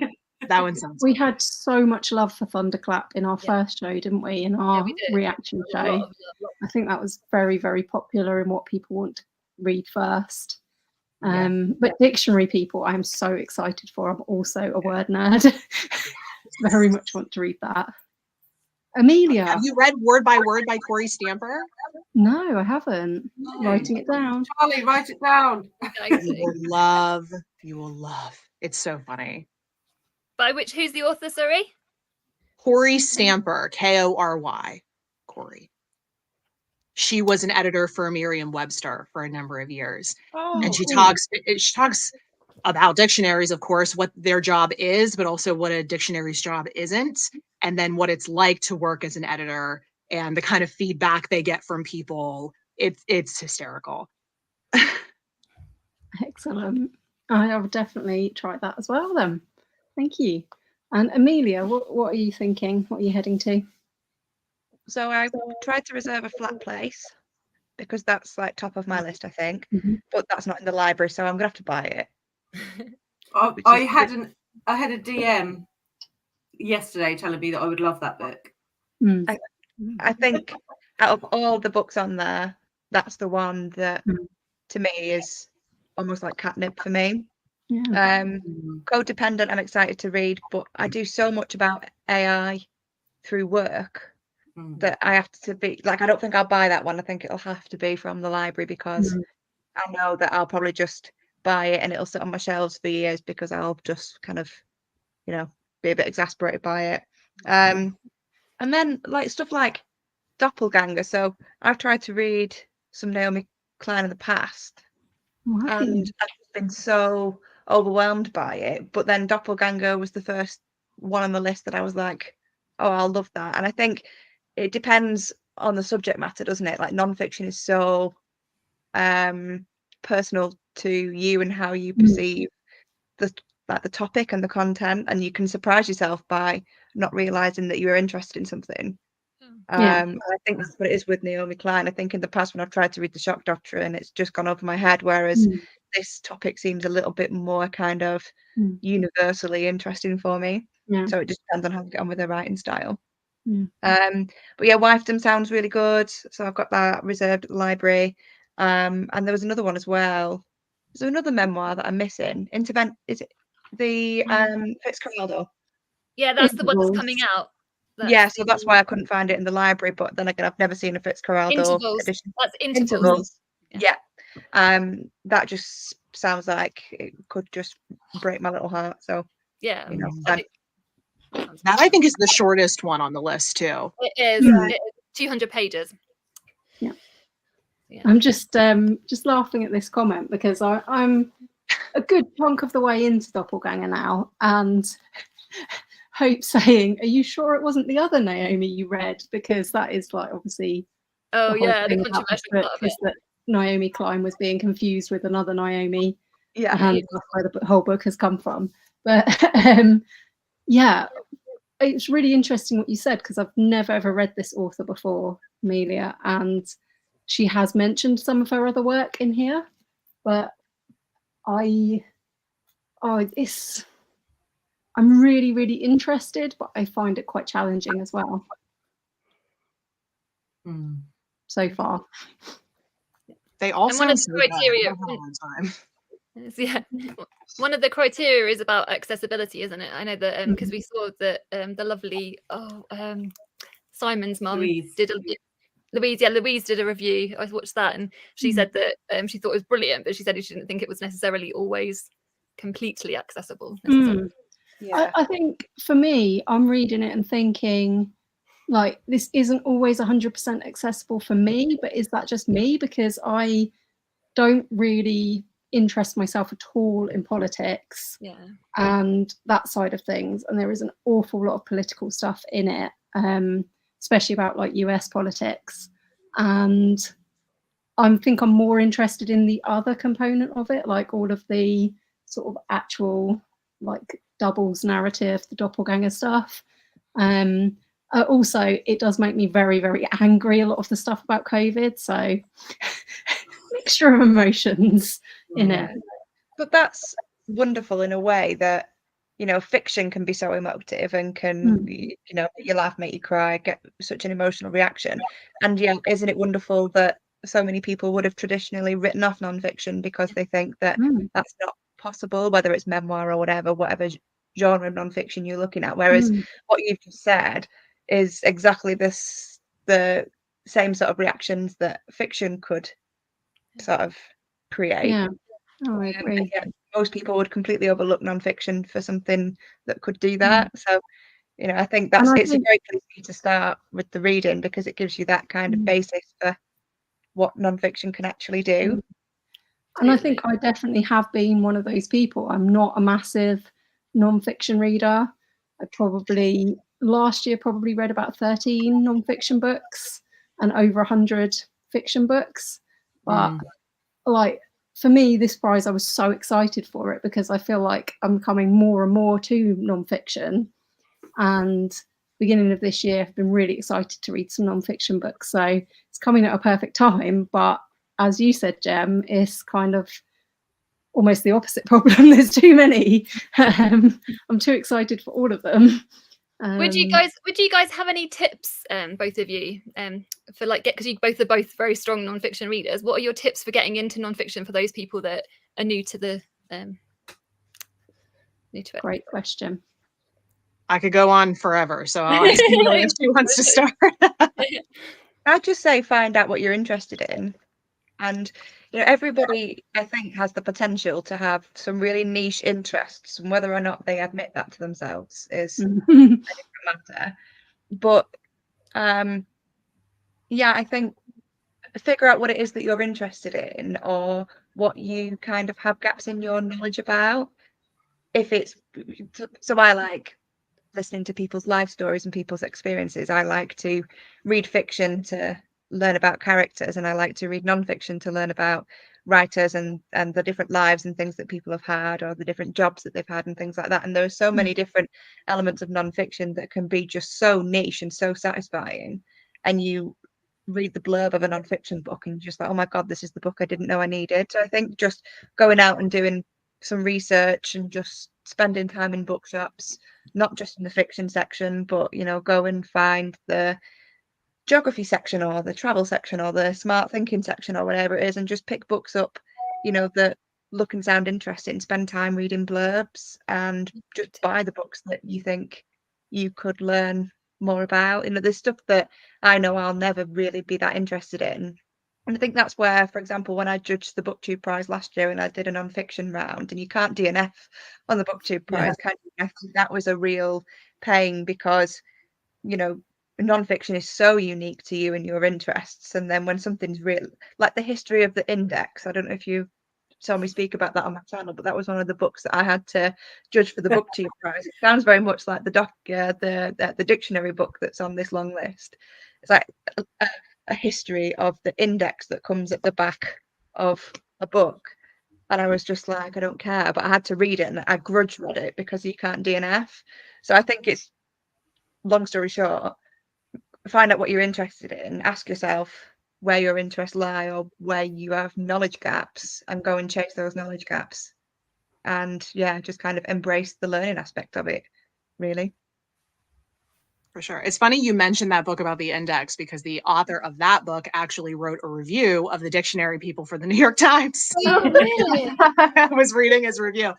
S5: that one sounds
S1: We had so much love for Thunderclap in our first show, didn't we? In our reaction show. I think that was very, very popular in what people want to read first. But Dictionary People, I'm so excited for. I'm also a word nerd. Very much want to read that. Amelia.
S5: Have you read Word by Word by Corey Stamper?
S1: No, I haven't. Writing it down.
S3: Charlie, write it down.
S5: You will love. It's so funny.
S4: Who's the author, sorry?
S5: Corey Stamper, Kory. Corey. She was an editor for Merriam-Webster for a number of years. And she talks about dictionaries, of course, what their job is, but also what a dictionary's job isn't, and then what it's like to work as an editor and the kind of feedback they get from people. It's hysterical.
S1: Excellent. I will definitely try that as well then. Thank you. And Amelia, what are you thinking? What are you heading to?
S2: So I tried to reserve a flat place because that's like top of my list, I think. But that's not in the library, so I'm gonna have to buy it.
S3: I had a DM yesterday telling me that I would love that book.
S2: I think out of all the books on there, that's the one that to me is almost like catnip for me. Codependent, I'm excited to read, but I do so much about AI through work that I have to be like, I don't think I'll buy that one. I think it'll have to be from the library because I know that I'll probably just buy it and it'll sit on my shelves for years because I'll just kind of you know, be a bit exasperated by it. And then like stuff like Doppelganger. So I've tried to read some Naomi Klein in the past,
S1: Right.
S2: and I've just been so overwhelmed by it. But then Doppelganger was the first one on the list that I was like, oh, I'll love that. And I think it depends on the subject matter, doesn't it? Like nonfiction is so personal to you and how you perceive the topic and the content, and you can surprise yourself by not realizing that you're interested in something. I think that's what it is with Naomi Klein. I think in the past when I've tried to read The Shock Doctrine, it's just gone over my head, whereas this topic seems a little bit more kind of universally interesting for me. So it just depends on how to get on with the writing style. But yeah, Wifedom sounds really good, so I've got that reserved at the library. And there was another one as well. There's another memoir that I'm missing. Is it the Fitzcarraldo?
S4: Yeah, that's the one that's coming out.
S2: Yeah, so that's why I couldn't find it in the library. But then again, I've never seen a Fitzcarraldo
S4: Intervals.
S2: edition.
S4: That's Intervals.
S2: Yeah. That just sounds like it could just break my little heart. So
S4: yeah,
S2: you know,
S5: that I think is the shortest one on the list too.
S4: It is. It is 200 pages.
S1: Yeah. I'm just laughing at this comment because I'm a good chunk of the way into Doppelganger now, and Hope saying, "Are you sure it wasn't the other Naomi you read?" Because that is like obviously.
S4: Oh
S1: the
S4: yeah, the controversial part of it.
S1: That Naomi Klein was being confused with another Naomi.
S2: Yeah,
S1: and that's where the whole book has come from. But yeah, it's really interesting what you said, because I've never ever read this author before, Amelia, and she has mentioned some of her other work in here, but I'm really, really interested, but I find it quite challenging as well. So far.
S5: They all sound so
S4: criteria.
S5: good.
S4: Yeah, one of the criteria is about accessibility, isn't it? I know that because we saw that the lovely Simon's mum did Louise did a review. I watched that, and she said that she thought it was brilliant, but she said she didn't think it was necessarily always completely accessible.
S1: Yeah. I think for me, I'm reading it and thinking, like, this isn't always 100% accessible for me, but is that just me? Because I don't really interest myself at all in politics and that side of things, and there is an awful lot of political stuff in it, especially about like US politics, and I think I'm more interested in the other component of it, like all of the sort of actual like doubles narrative, the doppelganger stuff. Also, it does make me very, very angry, a lot of the stuff about COVID, so mixture of emotions in it.
S2: But that's wonderful in a way that, you know, fiction can be so emotive and can, you know, make you laugh, make you cry, get such an emotional reaction. And yeah, isn't it wonderful that so many people would have traditionally written off nonfiction because they think that that's not possible, whether it's memoir or whatever genre of nonfiction you're looking at. Whereas what you've just said is exactly the same sort of reactions that fiction could sort of create.
S1: Yeah, I agree.
S2: Most people would completely overlook nonfiction for something that could do that. So, you know, I think it's a great place for you to start with the reading, because it gives you that kind of basis for what nonfiction can actually do.
S1: And I think I definitely have been one of those people. I'm not a massive nonfiction reader. I probably last year read about 13 nonfiction books and over 100 fiction books. But like, for me, this prize, I was so excited for it because I feel like I'm coming more and more to nonfiction. And beginning of this year, I've been really excited to read some nonfiction books. So it's coming at a perfect time. But as you said, Jem, it's kind of almost the opposite problem. There's too many. I'm too excited for all of them.
S4: Would you guys have any tips, both of you, for like because you both are very strong nonfiction readers? What are your tips for getting into nonfiction for those people that are new to it?
S1: Great question.
S5: I could go on forever, so I'll ask Amelia if she wants to start.
S2: I'd just say find out what you're interested in. And everybody, I think, has the potential to have some really niche interests, and whether or not they admit that to themselves is a different matter. But yeah, I think figure out what it is that you're interested in, or what you kind of have gaps in your knowledge about. If it's so, I like listening to people's life stories and people's experiences. I like to read fiction to learn about characters, and I like to read non-fiction to learn about writers and the different lives and things that people have had, or the different jobs that they've had and things like that. And there are so many different elements of non-fiction that can be just so niche and so satisfying. And you read the blurb of a non-fiction book and you're just like, oh my God, this is the book I didn't know I needed. So I think just going out and doing some research and just spending time in bookshops, not just in the fiction section, but go and find the geography section or the travel section or the smart thinking section or whatever it is, and just pick books up that look and sound interesting. Spend time reading blurbs and just buy the books that you think you could learn more about. There's stuff that I know I'll never really be that interested in. And I think that's where, for example, when I judged the BookTube Prize last year and I did a non-fiction round, and you can't DNF on the BookTube Prize, that was a real pain, because non-fiction is so unique to you and your interests. And then when something's real, like the history of the index, I don't know if you saw me speak about that on my channel, but that was one of the books that I had to judge for the BookTube Prize. It sounds very much like the dictionary book that's on this long list. It's like a history of the index that comes at the back of a book. And I was just like, I don't care, but I had to read it, and I grudge read it because you can't DNF. So I think it's, long story short, find out what you're interested in, ask yourself where your interests lie or where you have knowledge gaps, and go and chase those knowledge gaps. And just kind of embrace the learning aspect of it, really.
S5: For sure. It's funny you mentioned that book about the index, because the author of that book actually wrote a review of the dictionary people for the New York Times.
S4: Oh, really?
S5: I was reading his review.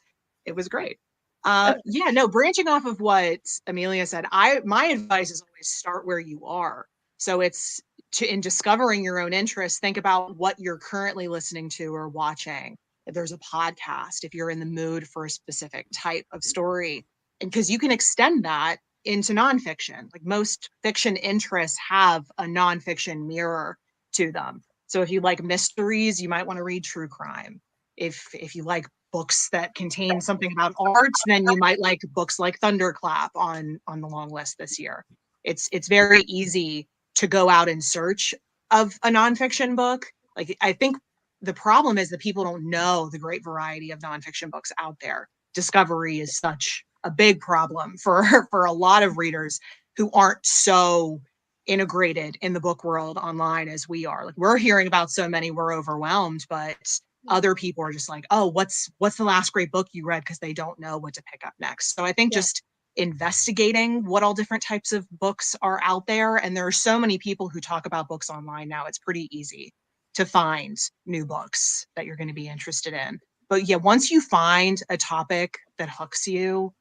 S5: It was great. Branching off of what Amelia said, my advice is always start where you are. So it's in discovering your own interests, think about what you're currently listening to or watching. If there's a podcast, if you're in the mood for a specific type of story, and because you can extend that into nonfiction. Like most fiction interests have a nonfiction mirror to them. So if you like mysteries, you might want to read true crime. If you like books that contain something about art, then you might like books like Thunderclap on the long list this year. It's very easy to go out in search of a nonfiction book. Like, I think the problem is that people don't know the great variety of nonfiction books out there. Discovery is such a big problem for a lot of readers who aren't so integrated in the book world online as we are. Like, we're hearing about so many, we're overwhelmed, but other people are just like, oh, what's the last great book you read? Because they don't know what to pick up next. So I think just investigating what all different types of books are out there. And there are so many people who talk about books online now. It's pretty easy to find new books that you're going to be interested in. But once you find a topic that hooks you,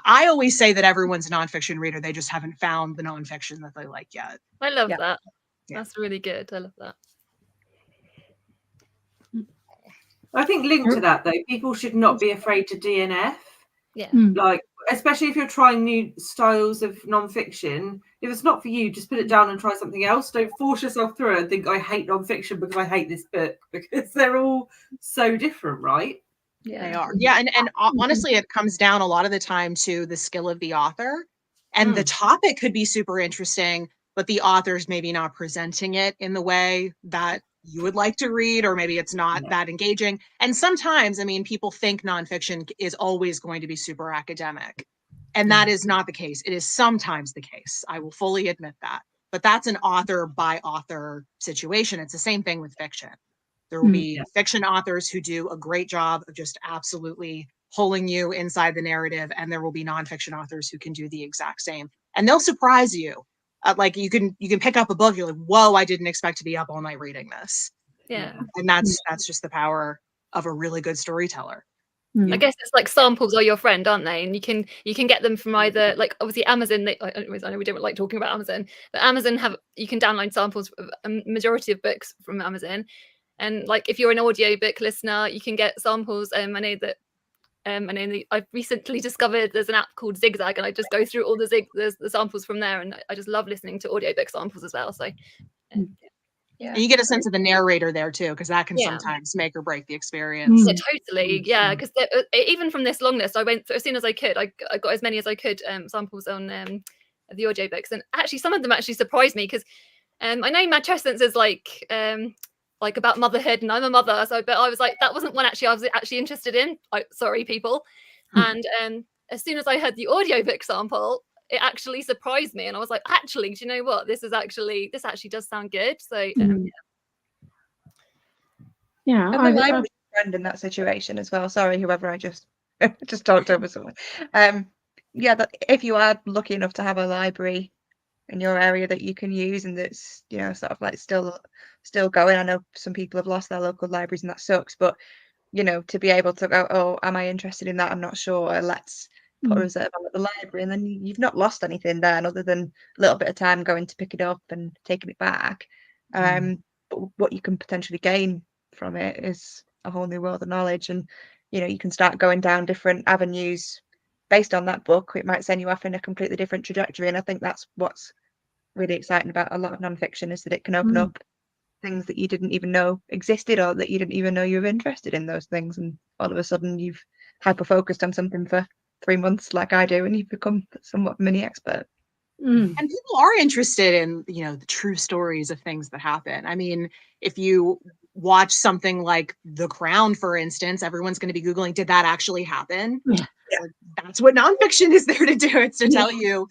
S5: I always say that everyone's a nonfiction reader. They just haven't found the nonfiction that they like yet.
S4: I love that. That's really good. I love that.
S3: I think linked to that, though, people should not be afraid to DNF.
S4: Yeah.
S3: Like, especially if you're trying new styles of nonfiction. If it's not for you, just put it down and try something else. Don't force yourself through it and think, I hate nonfiction because I hate this book, because they're all so different, right?
S5: Yeah, they are. Yeah, and honestly, it comes down a lot of the time to the skill of the author. And the topic could be super interesting, but the author's maybe not presenting it in the way that you would like to read, or maybe it's not that engaging. And sometimes, I mean, people think nonfiction is always going to be super academic. And that is not the case. It is sometimes the case. I will fully admit that. But that's an author by author situation. It's the same thing with fiction. There will be fiction authors who do a great job of just absolutely pulling you inside the narrative, and there will be nonfiction authors who can do the exact same, and they'll surprise you. Like you can pick up a book, you're like, whoa, I didn't expect to be up all night reading this.
S4: Yeah.
S5: And that's just the power of a really good storyteller.
S4: I guess it's like samples are your friend, aren't they? And you can get them from either, like, obviously Amazon. I know we don't like talking about Amazon, but Amazon you can download samples of a majority of books from Amazon. And like if you're an audiobook listener, you can get samples. I know that I've recently discovered there's an app called Zigzag, and I just go through all the samples from there, and I just love listening to audiobook samples as well. So
S2: Yeah.
S5: And you get a sense of the narrator there too, because that can sometimes make or break the experience.
S4: Yeah, totally. Yeah, because even from this long list, I went through as soon as I could. I got as many as I could samples on the audiobooks, and actually some of them actually surprised me because I know Mad Chestnuts is like about motherhood, and I'm a mother, so but I was like that wasn't one actually I was actually interested in. Sorry, people. And as soon as I heard the audiobook sample, it actually surprised me, and I was like, actually, do you know what? This actually does sound good. So
S1: yeah,
S2: And the library friend in that situation as well. Sorry, whoever I just talked over someone. Yeah, that if you are lucky enough to have a library in your area that you can use and that's, you know, sort of like still going. I know some people have lost their local libraries and that sucks, but you know, to be able to go, oh, am I interested in that? I'm not sure. Let's put a reserve on at the library, and then you've not lost anything then other than a little bit of time going to pick it up and taking it back. But what you can potentially gain from it is a whole new world of knowledge, and you know, you can start going down different avenues based on that book. It might send you off in a completely different trajectory, and I think that's what's really exciting about a lot of nonfiction, is that it can open up things that you didn't even know existed, or that you didn't even know you were interested in those things, and all of a sudden you've hyper focused on something for 3 months like I do, and you've become somewhat mini expert.
S5: And people are interested in, you know, the true stories of things that happen. I mean, if you watch something like The Crown, for instance, everyone's going to be Googling, did that actually happen?
S1: Yeah.
S5: Like, that's what nonfiction is there to do. It's to tell you,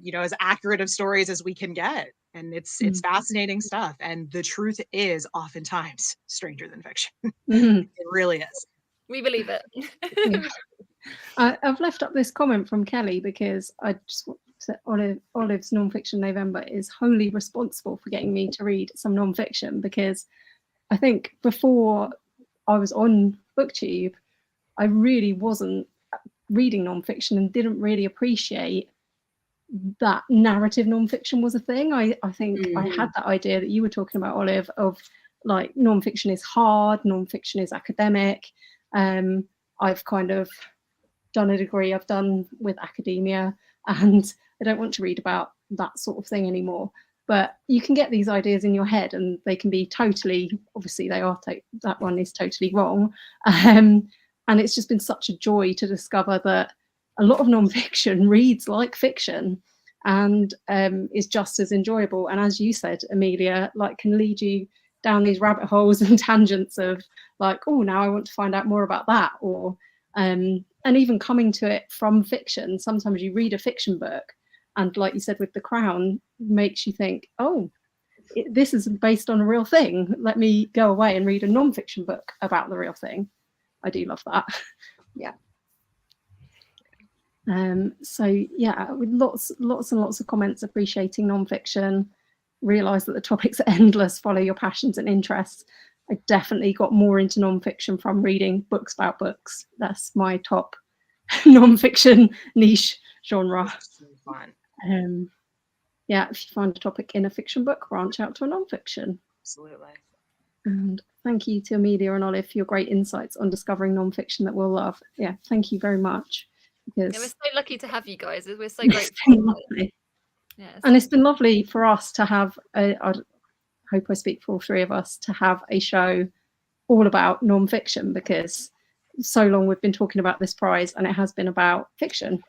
S5: you know, as accurate of stories as we can get. And it's fascinating stuff. And the truth is oftentimes stranger than fiction. It really is.
S4: we believe it.
S1: I've left up this comment from Kelly because I just said Olive's nonfiction November is wholly responsible for getting me to read some nonfiction, because I think before I was on BookTube, I really wasn't reading nonfiction and didn't really appreciate that narrative nonfiction was a thing. I think I had that idea that you were talking about, Olive, of like nonfiction is hard, nonfiction is academic. I've kind of done a degree I've done with academia, and I don't want to read about that sort of thing anymore. But you can get these ideas in your head, and they can be totally, obviously they are, that one is totally wrong. And it's just been such a joy to discover that a lot of nonfiction reads like fiction and is just as enjoyable. And as you said, Amelia, like can lead you down these rabbit holes and tangents of like, oh, now I want to find out more about that. Or and even coming to it from fiction, sometimes you read a fiction book and like you said with The Crown, makes you think, oh, this is based on a real thing. Let me go away and read a non-fiction book about the real thing. I do love that.
S2: Yeah.
S1: So yeah, with lots and lots of comments appreciating non-fiction. Realise that the topics are endless. Follow your passions and interests. I definitely got more into non-fiction from reading books about books. That's my top non-fiction niche genre.
S5: So fun.
S1: Yeah, if you find a topic in a fiction book, branch out to a non-fiction.
S5: Absolutely.
S1: And thank you to Amelia and Olive for your great insights on discovering non-fiction that we'll love. Yeah, thank you very much. Because
S4: we're so lucky to have you guys. We're so grateful.
S1: Yes. And it's been lovely for us to have, I hope I speak for all three of us, to have a show all about non-fiction, because so long we've been talking about this prize and it has been about fiction.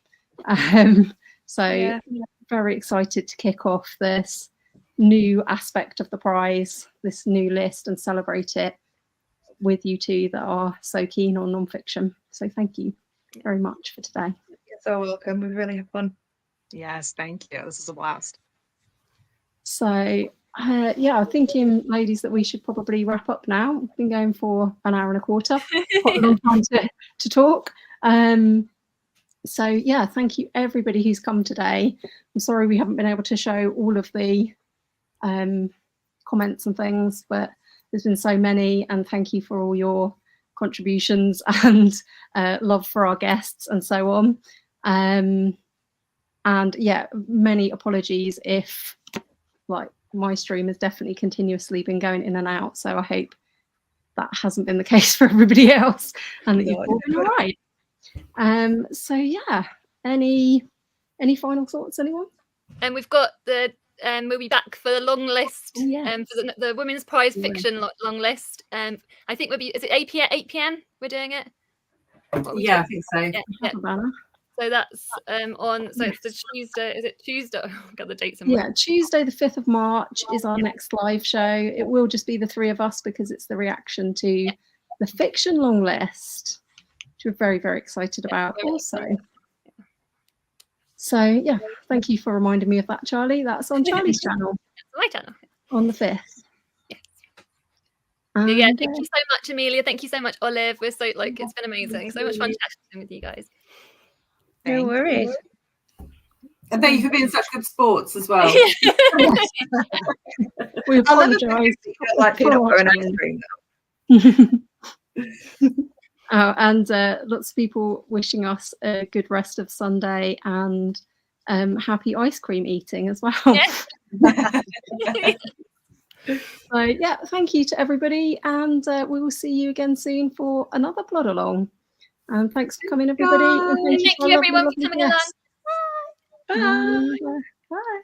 S1: Very excited to kick off this new aspect of the prize, this new list, and celebrate it with you two that are so keen on non-fiction. So thank you very much for today.
S2: You're so welcome. We really have fun.
S5: Yes, thank you. This is a blast.
S1: So yeah, I'm thinking, ladies, that we should probably wrap up now. We've been going for an hour and a quarter. Quite a long time to talk. So yeah, thank you everybody who's come today. I'm sorry we haven't been able to show all of the comments and things, but there's been so many, and thank you for all your contributions and love for our guests and so on. And yeah, many apologies if like my stream has definitely continuously been going in and out, so I hope that hasn't been the case for everybody else, and that you've
S2: No.
S1: all been all right. So yeah, any final thoughts, anyone?
S4: And we've got the we'll be back for the long list,
S1: Yes.
S4: for the Women's Prize
S1: Yeah.
S4: Fiction long list. I think is it 8 p.m. we're doing it?
S3: Yeah, I think so.
S4: Yeah.
S1: Have a banner.
S4: So that's on. So it's the Tuesday. Is it Tuesday? Oh, I've got the dates in mind.
S1: Yeah, Tuesday the 5th of March is our next live show. It will just be the three of us because it's the reaction to the fiction long list, which we're very, very excited about also. So yeah, thank you for reminding me of that, Charlie. That's on Charlie's channel
S4: My channel.
S1: on the 5th.
S4: Yes.
S1: And,
S4: Yeah, thank you so much, Amelia. Thank you so much, Olive. We're so it's been amazing. So much fun chatting with you guys.
S2: No worries.
S3: And thank you for being such good sports as well.
S1: we
S2: I'll never
S1: apologise.
S2: like peanut butter and ice cream.
S1: And lots of people wishing us a good rest of Sunday and happy ice cream eating as well.
S4: Yes.
S1: So yeah, thank you to everybody, and we will see you again soon for another Plodalong. And thanks for coming, everybody. And
S4: Thank you, everyone, for coming along.
S1: Bye. Bye.